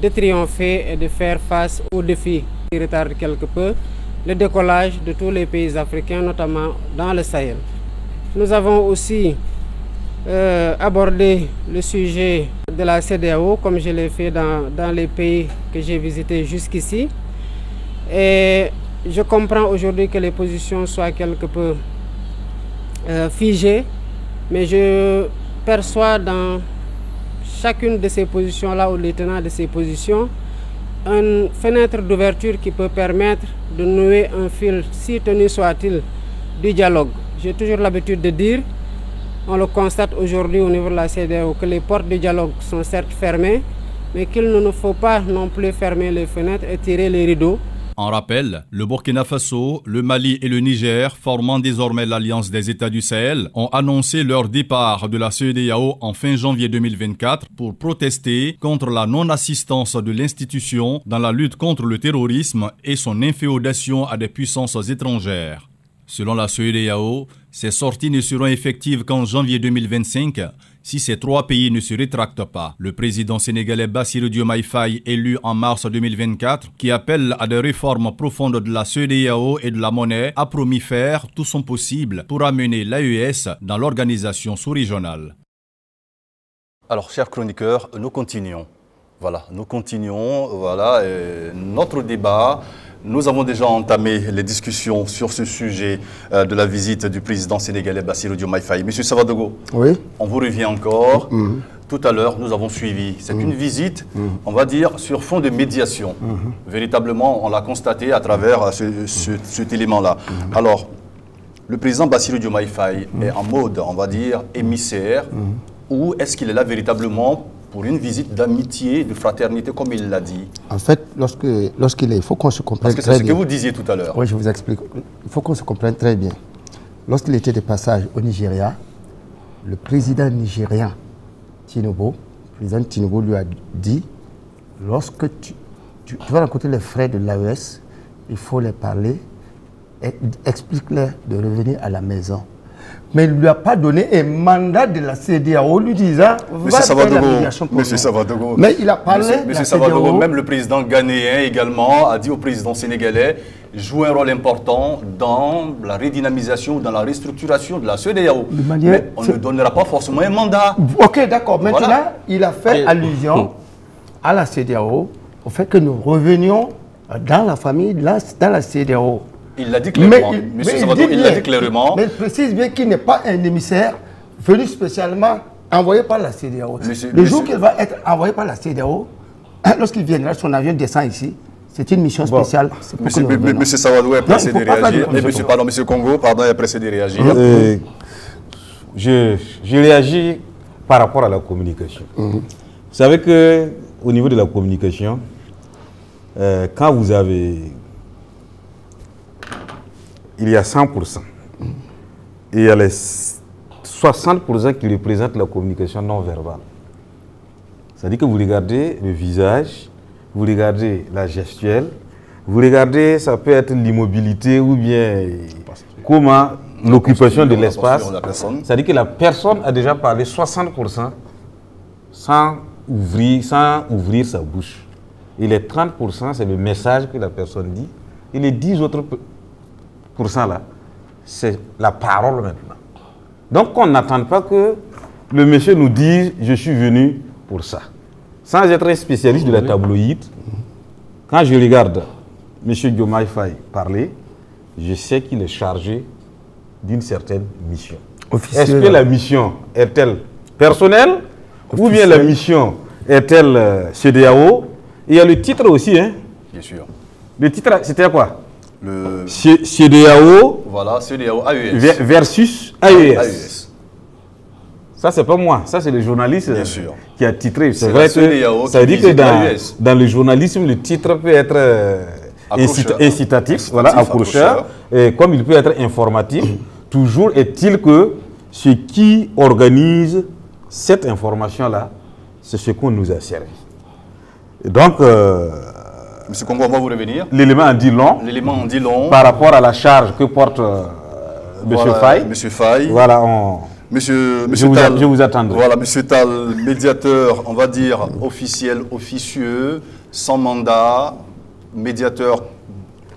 de triompher et de faire face aux défis qui retardent quelque peu le décollage de tous les pays africains, notamment dans le Sahel. Nous avons aussi abordé le sujet de la CEDEAO, comme je l'ai fait dans les pays que j'ai visités jusqu'ici. Et je comprends aujourd'hui que les positions soient quelque peu figées, mais je perçois dans chacune de ces positions-là, ou les tenants de ces positions, une fenêtre d'ouverture qui peut permettre de nouer un fil, si tenu soit-il, du dialogue. J'ai toujours l'habitude de dire, on le constate aujourd'hui au niveau de la CEDEAO, que les portes du dialogue sont certes fermées, mais qu'il ne nous faut pas non plus fermer les fenêtres et tirer les rideaux. En rappel, le Burkina Faso, le Mali et le Niger, formant désormais l'Alliance des États du Sahel, ont annoncé leur départ de la CEDEAO en fin janvier 2024 pour protester contre la non-assistance de l'institution dans la lutte contre le terrorisme et son inféodation à des puissances étrangères. Selon la CEDEAO, ces sorties ne seront effectives qu'en janvier 2025 si ces trois pays ne se rétractent pas. Le président sénégalais Bassirou Diomaye Faye, élu en mars 2024, qui appelle à des réformes profondes de la CEDEAO et de la monnaie, a promis faire tout son possible pour amener l'AES dans l'organisation sous-régionale. Alors, chers chroniqueurs, nous continuons. Voilà, nous continuons notre débat Nous avons déjà entamé les discussions sur ce sujet de la visite du président sénégalais Bassirou Diomaye Faye. Monsieur Savadogo, oui. On vous revient encore. Tout à l'heure, nous avons suivi. C'est une visite, on va dire, sur fond de médiation. Véritablement, on l'a constaté à travers cet élément-là. Alors, le président Bassirou Diomaye Faye est en mode, on va dire, émissaire, ou est-ce qu'il est là véritablement pour une visite d'amitié, de fraternité, comme il l'a dit? En fait, lorsqu'il est, il faut qu'on se comprenne très bien. Parce que c'est ce que vous disiez tout à l'heure. Oui, je vous explique. Il faut qu'on se comprenne très bien. Lorsqu'il était de passage au Nigeria, le président nigérian, le président Tinubu lui a dit, lorsque tu vas rencontrer les frères de l'AES, il faut les parler, et explique-leur de revenir à la maison. Mais il ne lui a pas donné un mandat de la CEDEAO lui disant va faire la médiation pour Monsieur Savadogo, mais il a parlé Monsieur Savadogo, même le président ghanéen également a dit au président sénégalais joue un rôle important dans la redynamisation, dans la restructuration de la CEDEAO. Mais on ne donnera pas forcément un mandat. Ok, d'accord. Maintenant, il a fait allusion à la CEDEAO, au fait que nous revenions dans la famille, dans la CEDEAO. Il l'a dit clairement. Monsieur Savadogo, il l'a dit clairement. Mais il précise bien qu'il n'est pas un émissaire venu spécialement envoyé par la CEDEAO. Le jour qu'il va être envoyé par la CEDEAO, lorsqu'il viendra, son avion descend ici. C'est une mission spéciale. Monsieur Savadogo est pressé de réagir. Et monsieur Congo, pardon, est pressé de réagir. Je réagis par rapport à la communication. Vous savez qu'au niveau de la communication, quand vous avez... Il y a 100%. Et il y a les 60% qui représentent la communication non verbale. C'est-à-dire que vous regardez le visage, vous regardez la gestuelle, vous regardez, ça peut être l'immobilité ou bien comment l'occupation de l'espace. C'est-à-dire que la personne a déjà parlé 60% sans ouvrir sa bouche. Et les 30%, c'est le message que la personne dit. Et les 10 autres % là, c'est la parole maintenant. Donc on n'attend pas que le monsieur nous dise « je suis venu pour ça ». Sans être un spécialiste de la tabloïde, quand je regarde M. Diomaye Faye parler, je sais qu'il est chargé d'une certaine mission. Est-ce que la mission est-elle personnelle ou bien la mission est-elle CEDEAO? Il y a le titre aussi, hein? Bien sûr. Le titre, c'était quoi? Le CEDEAO, voilà, CEDEAO AES versus AES. Ça, c'est pas moi, ça, c'est le journaliste qui a titré. C'est vrai que ça veut dire que dans le journalisme, le titre peut être incitatif, voilà, accrocheur, et comme il peut être informatif. Toujours est-il que ce qui organise cette information-là, c'est ce qu'on nous a servi. Et donc, Monsieur Congo, on va vous revenir. L'élément en dit long. L'élément en dit long. Par rapport à la charge que porte M. Faye. Monsieur Faye. Voilà, je vous attendrai. Voilà, Monsieur Tal, médiateur, on va dire officiel, officieux, sans mandat, médiateur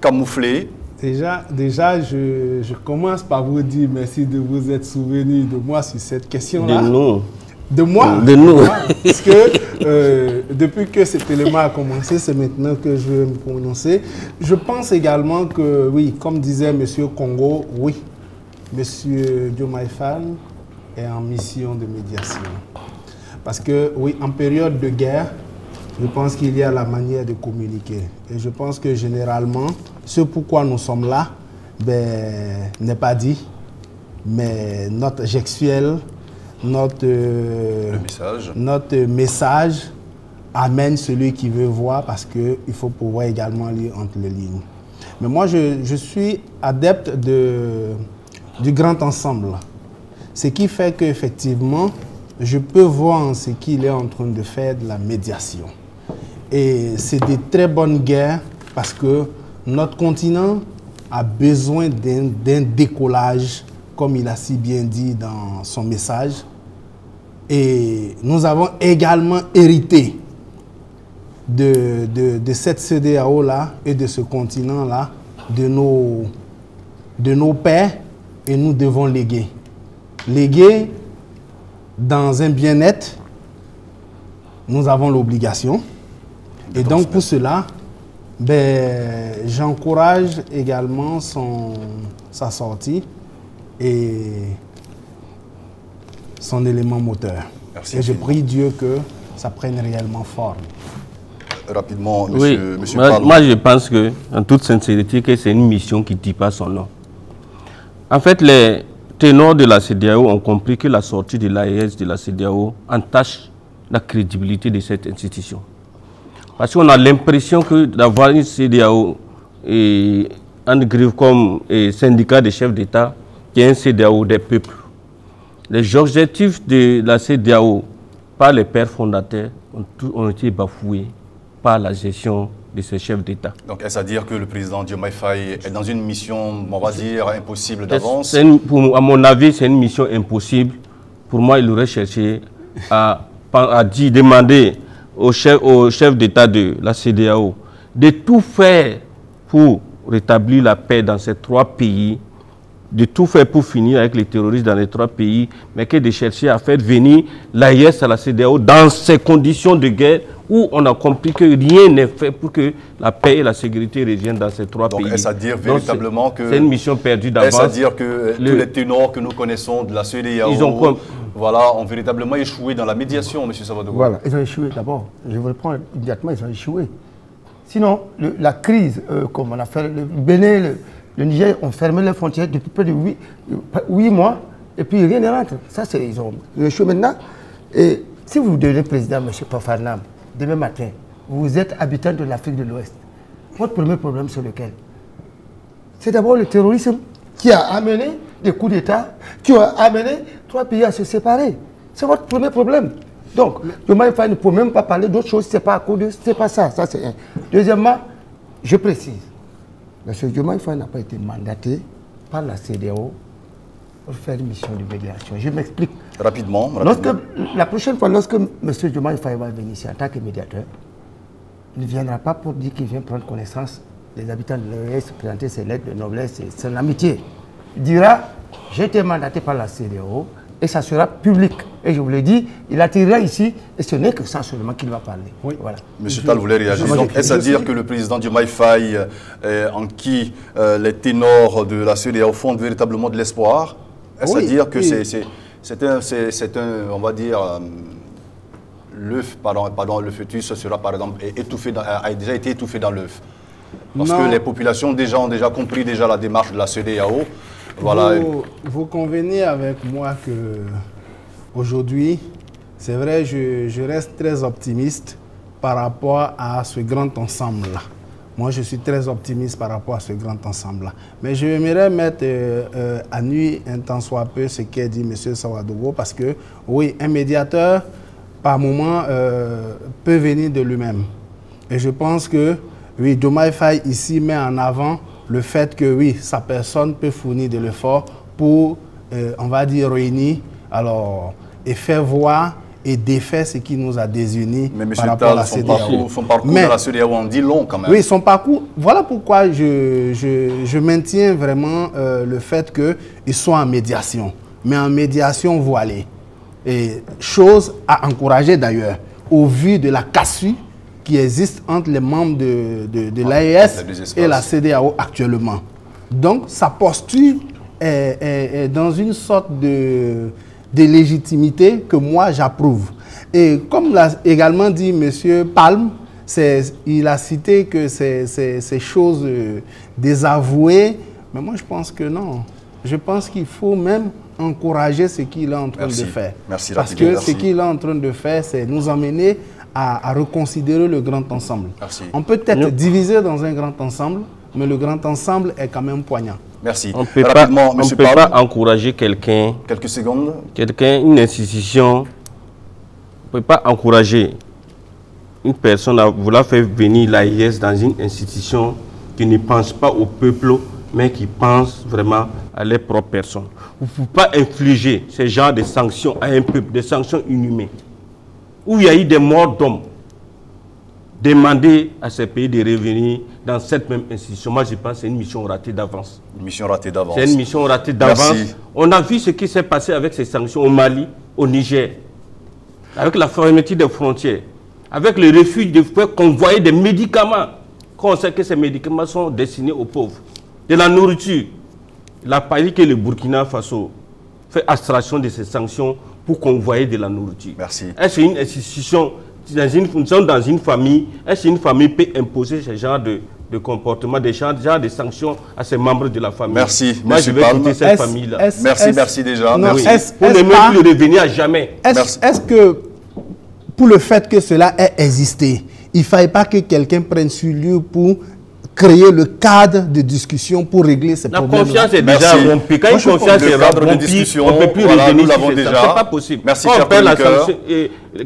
camouflé. Déjà je commence par vous dire merci de vous être souvenu de moi sur cette question-là. De nous. De moi. De nous. Parce que depuis que cet élément a commencé, c'est maintenant que je vais me prononcer. Je pense également que, oui, comme disait M. Congo, oui, M. Diomaye Faye est en mission de médiation. Parce que, oui, en période de guerre, je pense qu'il y a la manière de communiquer. Et je pense que généralement, ce pourquoi nous sommes là, n'est pas dit, mais notre gestuelle, notre message amène celui qui veut voir, parce qu'il faut pouvoir également lire entre les lignes. Mais moi, je suis adepte du grand ensemble. Ce qui fait qu'effectivement, je peux voir en ce qu'il est en train de faire de la médiation. Et c'est de très bonnes guerres, parce que notre continent a besoin d'un décollage, comme il a si bien dit dans son message. Et nous avons également hérité de cette CEDEAO-là et de ce continent-là, de nos pères, et nous devons léguer. Léguer dans un bien-être, nous avons l'obligation. Et donc pour cela, Ben, j'encourage également sa sortie et son élément moteur. Merci. Et je prie Dieu que ça prenne réellement forme. Rapidement, oui, monsieur moi je pense que, en toute sincérité, que c'est une mission qui ne dit pas son nom. En fait, les ténors de la CEDEAO ont compris que la sortie de l'AES de la CEDEAO entache la crédibilité de cette institution. Parce qu'on a l'impression que d'avoir une CEDEAO et un griffe comme syndicat des chefs d'État, qui est un CEDEAO des peuples. Les objectifs de la CEDEAO par les pères fondateurs ont été bafoués par la gestion de ces chefs d'État. Donc est-ce à dire que le président Diomaye Faye est dans une mission, on va dire, impossible d'avance? À mon avis, c'est une mission impossible. Pour moi, il aurait cherché à demander au chef d'État de la CEDEAO de tout faire pour rétablir la paix dans ces 3 pays, de tout faire pour finir avec les terroristes dans les 3 pays, mais que de chercher à faire venir l'AES à la CEDEAO dans ces conditions de guerre où on a compris que rien n'est fait pour que la paix et la sécurité reviennent dans ces 3 pays. Donc est-ce à dire véritablement que... C'est une mission perdue d'avance. Est-ce à dire que tous les ténors que nous connaissons de la CEDEAO ont véritablement échoué dans la médiation, M. Savadogo? Voilà, ils ont échoué d'abord. Je vous reprends immédiatement, ils ont échoué. Sinon, la crise, comme on a fait, le Bénin, le Niger ont fermé les frontières depuis près de 8 mois et puis rien ne rentre. Ça, ils ont échoué maintenant. Et si vous devenez président, M. Pafarnam, demain matin, vous êtes habitant de l'Afrique de l'Ouest, votre premier problème, c'est lequel? C'est d'abord le terrorisme qui a amené des coups d'État, qui ont amené 3 pays à se séparer. C'est votre premier problème. Donc, Diomaye Faye ne peut même pas parler d'autre chose, c'est pas à cause de... C'est pas ça, ça c'est un. Deuxièmement, je précise, M. Diomaye Faye n'a pas été mandaté par la CEDEAO pour faire une mission de médiation. Je m'explique. Rapidement. La prochaine fois, lorsque M. Diomaye Faye va venir ici en tant que médiateur, il ne viendra pas pour dire qu'il vient prendre connaissance des habitants de l'OES, présenter ses lettres de noblesse et son amitié. Il dira, j'ai été mandaté par la CEDEAO et ça sera public. Et je vous l'ai dit, il atterrira ici et ce n'est que ça seulement qu'il va parler. Oui. Voilà. Monsieur Tal voulait réagir. Donc, est-ce à dire que le président Diomaye Faye, en qui les ténors de la CEDEAO fondent véritablement de l'espoir, est-ce à dire que c'est un, on va dire, l'œuf, le fœtus sera par exemple étouffé, a déjà été étouffé dans l'œuf? Parce que les populations ont déjà compris la démarche de la CEDEAO. Voilà. Vous convenez avec moi que aujourd'hui, c'est vrai, je reste très optimiste par rapport à ce grand ensemble-là. Moi, je suis très optimiste par rapport à ce grand ensemble-là. Mais je aimerais mettre à nu un tant soit peu ce qu'a dit M. Savadogo, parce que, oui, un médiateur, par moment, peut venir de lui-même. Et je pense que, oui, Diomaye Faye ici met en avant le fait que, oui, sa personne peut fournir de l'effort pour, on va dire, réunir, alors, et faire voir et défaire ce qui nous a désunis par rapport à la CEDEAO. Son parcours dans la CEDEAO en dit long quand même. Oui, son parcours. Voilà pourquoi je maintiens vraiment le fait qu'ils soient en médiation, mais en médiation voilée. Et chose à encourager d'ailleurs, au vu de la cassure qui existe entre les membres de l'AES et la CEDEAO actuellement. Donc, sa posture est dans une sorte de légitimité que moi j'approuve. Et comme l'a également dit M. Palme, il a cité que ces choses désavouées, mais moi je pense que non. Je pense qu'il faut même encourager ce qu'il est en train de faire. Merci, parce que ce qu'il est en train de faire, c'est nous emmener à reconsidérer le grand ensemble. Merci. On peut être divisé dans un grand ensemble, mais le grand ensemble est quand même poignant. Merci. On ne peut pas encourager quelqu'un. Quelques secondes. Quelqu'un, une institution. On ne peut pas encourager une personne à vouloir faire venir l'AES dans une institution qui ne pense pas au peuple, mais qui pense vraiment à leur propre personne. Vous ne pouvez pas infliger ce genre de sanctions à un peuple, des sanctions inhumaines, où il y a eu des morts d'hommes. Demander à ces pays de revenir dans cette même institution. Moi, je pense que c'est une mission ratée d'avance. Une mission ratée d'avance. C'est une mission ratée d'avance. On a vu ce qui s'est passé avec ces sanctions au Mali, au Niger, avec la fermeture des frontières, avec le refus de faire convoyer des médicaments quand on sait que ces médicaments sont destinés aux pauvres. De la nourriture, il a pas dit que le Burkina Faso fait abstraction de ces sanctions pour convoyer de la nourriture. Merci. Est-ce une institution, nous sommes dans une famille, est-ce qu'une famille peut imposer ce genre de comportement, des genres de sanctions à ses membres de la famille? Merci, moi je vais quitter cette famille-là. Merci déjà. Non, merci. Pour ne même plus revenir à jamais. Est-ce que, pour le fait que cela ait existé, il ne fallait pas que quelqu'un prenne sur lui pour créer le cadre de discussion pour régler ces problèmes? La confiance est déjà rompue. Quand une confiance est rompue, on ne peut plus revenir sur ça. Ce n'est pas possible. Merci, cher chroniqueur.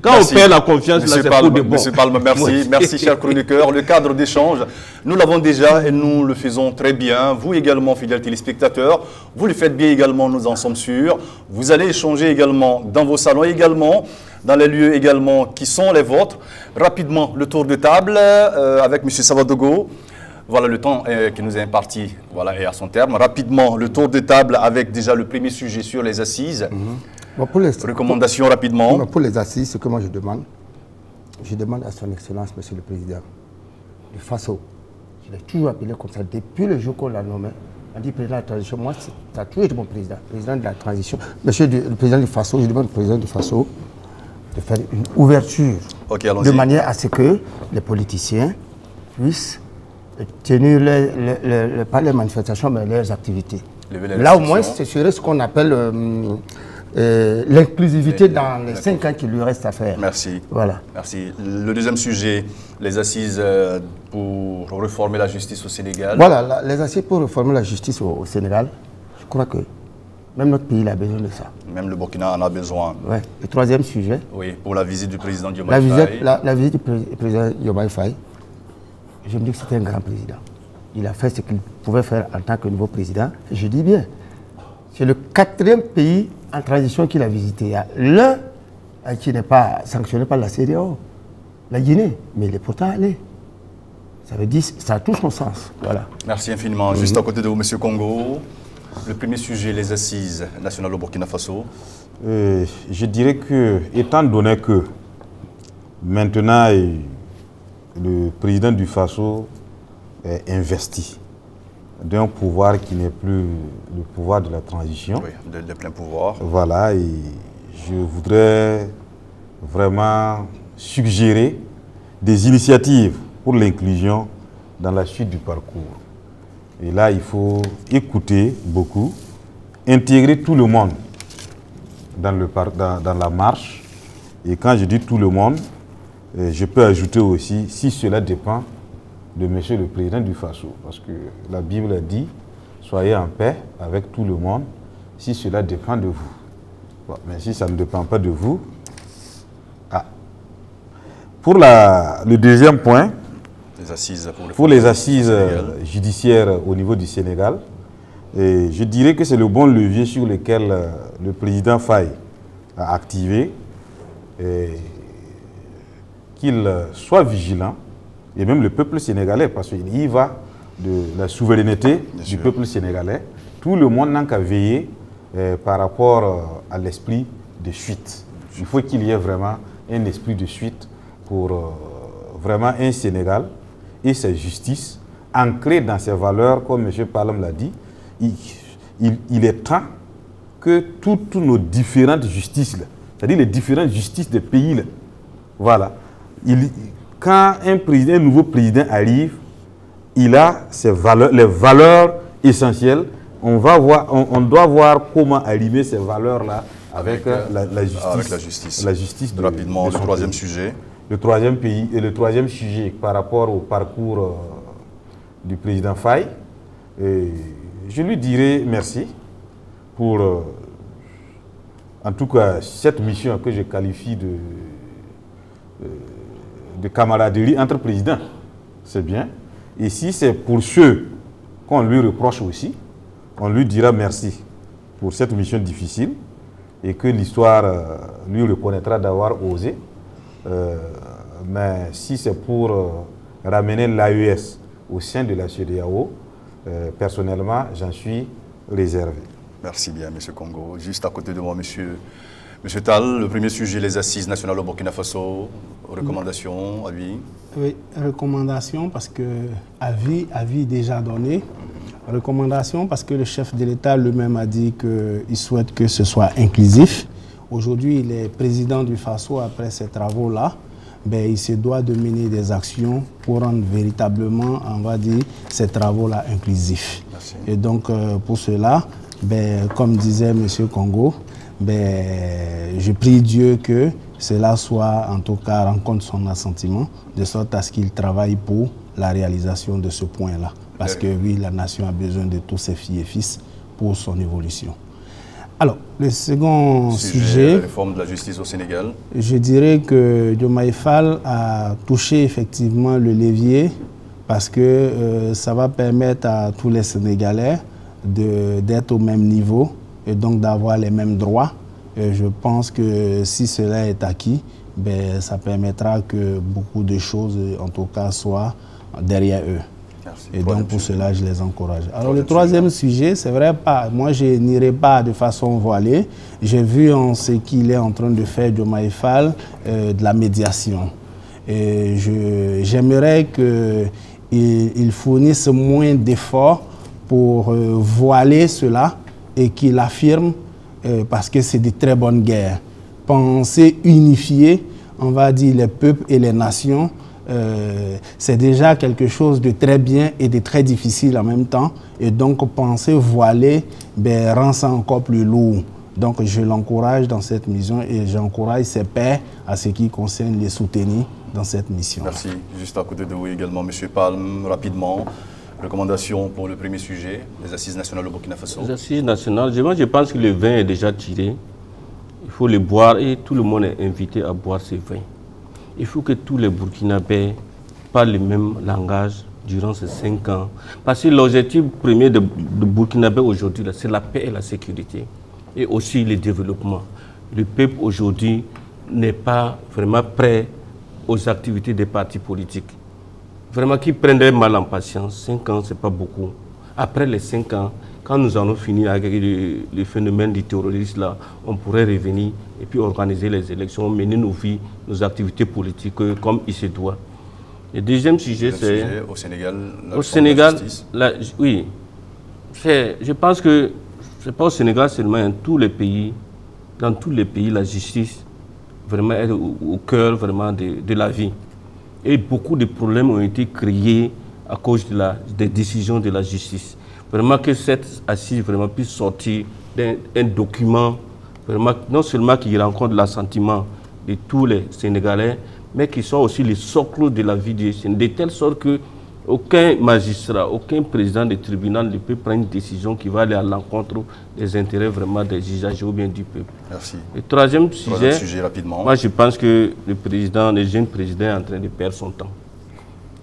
Quand on perd la confiance, là, c'est pour de bon. Monsieur Palme, merci. Merci, cher chroniqueur. Le cadre d'échange, nous l'avons déjà et nous le faisons très bien. Vous également, fidèles téléspectateurs, vous le faites bien également, nous en sommes sûrs. Vous allez échanger également dans vos salons également, dans les lieux également qui sont les vôtres. Rapidement, le tour de table avec M. Savadogo. Voilà, le temps qui nous est imparti est à son terme. Rapidement, le tour de table avec déjà le premier sujet sur les assises. Bon, pour les recommandations rapidement. Pour les assises, ce que moi je demande à son Excellence, Monsieur le Président du Faso, je l'ai toujours appelé comme ça, depuis le jour qu'on l'a nommé, on dit président de la transition. Moi, ça a toujours été mon président de la transition. Monsieur le Président du Faso, je demande au Président du Faso de faire une ouverture de manière à ce que les politiciens puissent tenir pas les manifestations, mais leurs activités. Là, au moins, ce serait ce qu'on appelle l'inclusivité dans les 5 ans qu'il lui reste à faire. Merci. Voilà. Merci. Le deuxième sujet, les assises pour réformer la justice au Sénégal. Voilà, les assises pour réformer la justice au Sénégal, je crois que même notre pays a besoin de ça. Même le Burkina en a besoin. Ouais. Le troisième sujet. Oui, pour la visite du président Diomaye Faye. La visite du président Diomaye Faye. Je me dis que c'était un grand président. Il a fait ce qu'il pouvait faire en tant que nouveau président. Je dis bien, c'est le 4e pays en transition qu'il a visité. Il y a l'un qui n'est pas sanctionné par la CEDEAO, la Guinée, mais il est pourtant allé. Ça veut dire, ça a tout son sens. Voilà. Merci infiniment. Juste à côté de vous, M. Congo, le premier sujet, les assises nationales au Burkina Faso. Je dirais que, étant donné que maintenant, le président du Faso est investi d'un pouvoir qui n'est plus le pouvoir de la transition. Oui, de plein pouvoir. Voilà, et je voudrais vraiment suggérer des initiatives pour l'inclusion dans la suite du parcours. Et là, il faut écouter beaucoup, intégrer tout le monde dans la marche. Et quand je dis tout le monde, je peux ajouter aussi, si cela dépend de Monsieur le Président du Faso, parce que la Bible a dit, soyez en paix avec tout le monde, si cela dépend de vous. Bon, mais si ça ne dépend pas de vous... Pour le deuxième point, les assises pour les assises judiciaires au niveau du Sénégal, et je dirais que c'est le bon levier sur lequel le président Faye a activé, qu'il soit vigilant, et même le peuple sénégalais, parce qu'il y va de la souveraineté du peuple sénégalais. Tout le monde n'a qu'à veiller par rapport à l'esprit de suite. Il faut qu'il y ait vraiment un esprit de suite pour vraiment un Sénégal et sa justice ancrée dans ses valeurs, comme M. Palme l'a dit. Il est temps que toutes nos différentes justices, c'est-à-dire les différentes justices des pays, là, voilà, quand un nouveau président arrive, il a ses valeurs, les valeurs essentielles. On doit voir comment allumer ces valeurs-là avec la justice. La justice rapidement, le troisième sujet. Le troisième sujet par rapport au parcours du président Faye. Je lui dirais merci pour, en tout cas, cette mission que je qualifie de camaraderie entre présidents. C'est bien. Et si c'est pour ceux qu'on lui reproche aussi, on lui dira merci pour cette mission difficile et que l'histoire lui reconnaîtra d'avoir osé. Mais si c'est pour ramener l'AES au sein de la CEDEAO, personnellement, j'en suis réservé. Merci bien, M. Congo. Juste à côté de moi, M. Monsieur Tal, le premier sujet, les assises nationales au Burkina Faso, recommandations, avis? Oui, recommandations parce que avis déjà donné. Recommandations parce que le chef de l'État lui-même a dit qu'il souhaite que ce soit inclusif. Aujourd'hui, il est président du Faso après ces travaux-là. Ben, il se doit de mener des actions pour rendre véritablement, on va dire, ces travaux-là inclusifs. Merci. Et donc, pour cela, ben, comme disait M. Congo, ben, je prie Dieu que cela soit, en tout cas, rencontre son assentiment, de sorte à ce qu'il travaille pour la réalisation de ce point-là. Parce que oui, la nation a besoin de tous ses filles et fils pour son évolution. Alors, le second sujet, la réforme de la justice au Sénégal. Je dirais que Diomaye Faye a touché effectivement le levier parce que ça va permettre à tous les Sénégalais d'être au même niveau et donc d'avoir les mêmes droits. Et je pense que si cela est acquis, ben, ça permettra que beaucoup de choses, en tout cas, soient derrière eux. Merci. Et donc pour cela, je les encourage. Alors le troisième sujet, c'est vrai, moi je n'irai pas de façon voilée. J'ai vu en ce qu'il est en train de faire Diomaye Faye de la médiation. Et j'aimerais qu'il fournisse moins d'efforts pour voiler cela et qu'il affirme, parce que c'est de très bonnes guerres. Penser unifier, on va dire, les peuples et les nations, c'est déjà quelque chose de très bien et de très difficile en même temps. Et donc, penser voiler ben, rend ça encore plus lourd. Donc, je l'encourage dans cette mission et j'encourage ses pairs à ce qui concerne les soutenir dans cette mission. Merci. Juste à côté de vous également, M. Palm, rapidement, recommandations pour le premier sujet, les assises nationales au Burkina Faso. Les assises nationales, je pense que le vin est déjà tiré. Il faut le boire et tout le monde est invité à boire ce vin. Il faut que tous les Burkinabés parlent le même langage durant ces 5 ans. Parce que l'objectif premier de Burkinabé aujourd'hui, c'est la paix et la sécurité. Et aussi le développement. Le peuple aujourd'hui n'est pas vraiment prêt aux activités des partis politiques. Vraiment, qui prendraient mal en patience. 5 ans, ce n'est pas beaucoup. Après les 5 ans, quand nous allons finir avec le phénomène du terrorisme, là, on pourrait revenir et puis organiser les élections, mener nos vies, nos activités politiques comme il se doit. Le deuxième sujet, c'est... Au Sénégal, au Sénégal, oui. Je pense que ce n'est pas au Sénégal seulement, dans tous les pays, la justice vraiment est au cœur vraiment de la vie. Et beaucoup de problèmes ont été créés à cause des décisions de la justice. Vraiment que cette assise vraiment puisse sortir d'un document, vraiment, non seulement qui rencontre l'assentiment de tous les Sénégalais, mais qui soit aussi le socle de la vie de telle sorte qu'aucun magistrat, aucun président de tribunal ne peut prendre une décision qui va aller à l'encontre des intérêts vraiment des usagers ou bien du peuple. Merci. Le troisième sujet, rapidement. Moi je pense que le jeune président est en train de perdre son temps.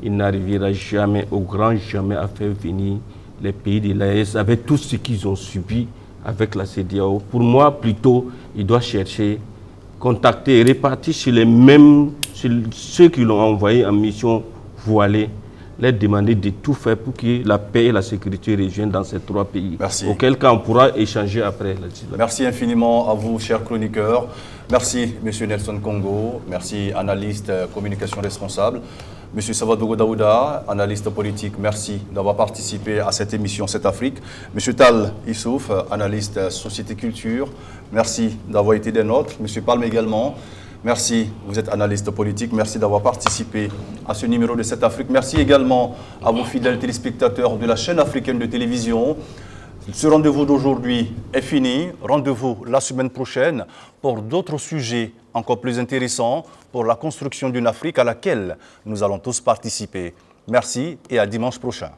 Il n'arrivera jamais, au grand jamais, à faire venir les pays de l'AES avec tout ce qu'ils ont subi avec la CEDEAO. Pour moi, plutôt, il doit chercher, contacter et répartir sur les mêmes, sur ceux qui l'ont envoyé en mission voilée, leur demander de tout faire pour que la paix et la sécurité reviennent dans ces 3 pays. Merci. Auquel cas, on pourra échanger après. Merci infiniment à vous, chers chroniqueurs. Merci, M. Nelson Congo. Merci, analyste communication responsable. M. Savadogo Daouda, analyste politique, merci d'avoir participé à cette émission C'est Afrique. M. Tal Issouf, analyste société culture, merci d'avoir été des nôtres. M. Palme également, merci, vous êtes analyste politique, merci d'avoir participé à ce numéro de C'est Afrique. Merci également à vos fidèles téléspectateurs de la chaîne africaine de télévision. Ce rendez-vous d'aujourd'hui est fini. Rendez-vous la semaine prochaine pour d'autres sujets encore plus intéressants pour la construction d'une Afrique à laquelle nous allons tous participer. Merci et à dimanche prochain.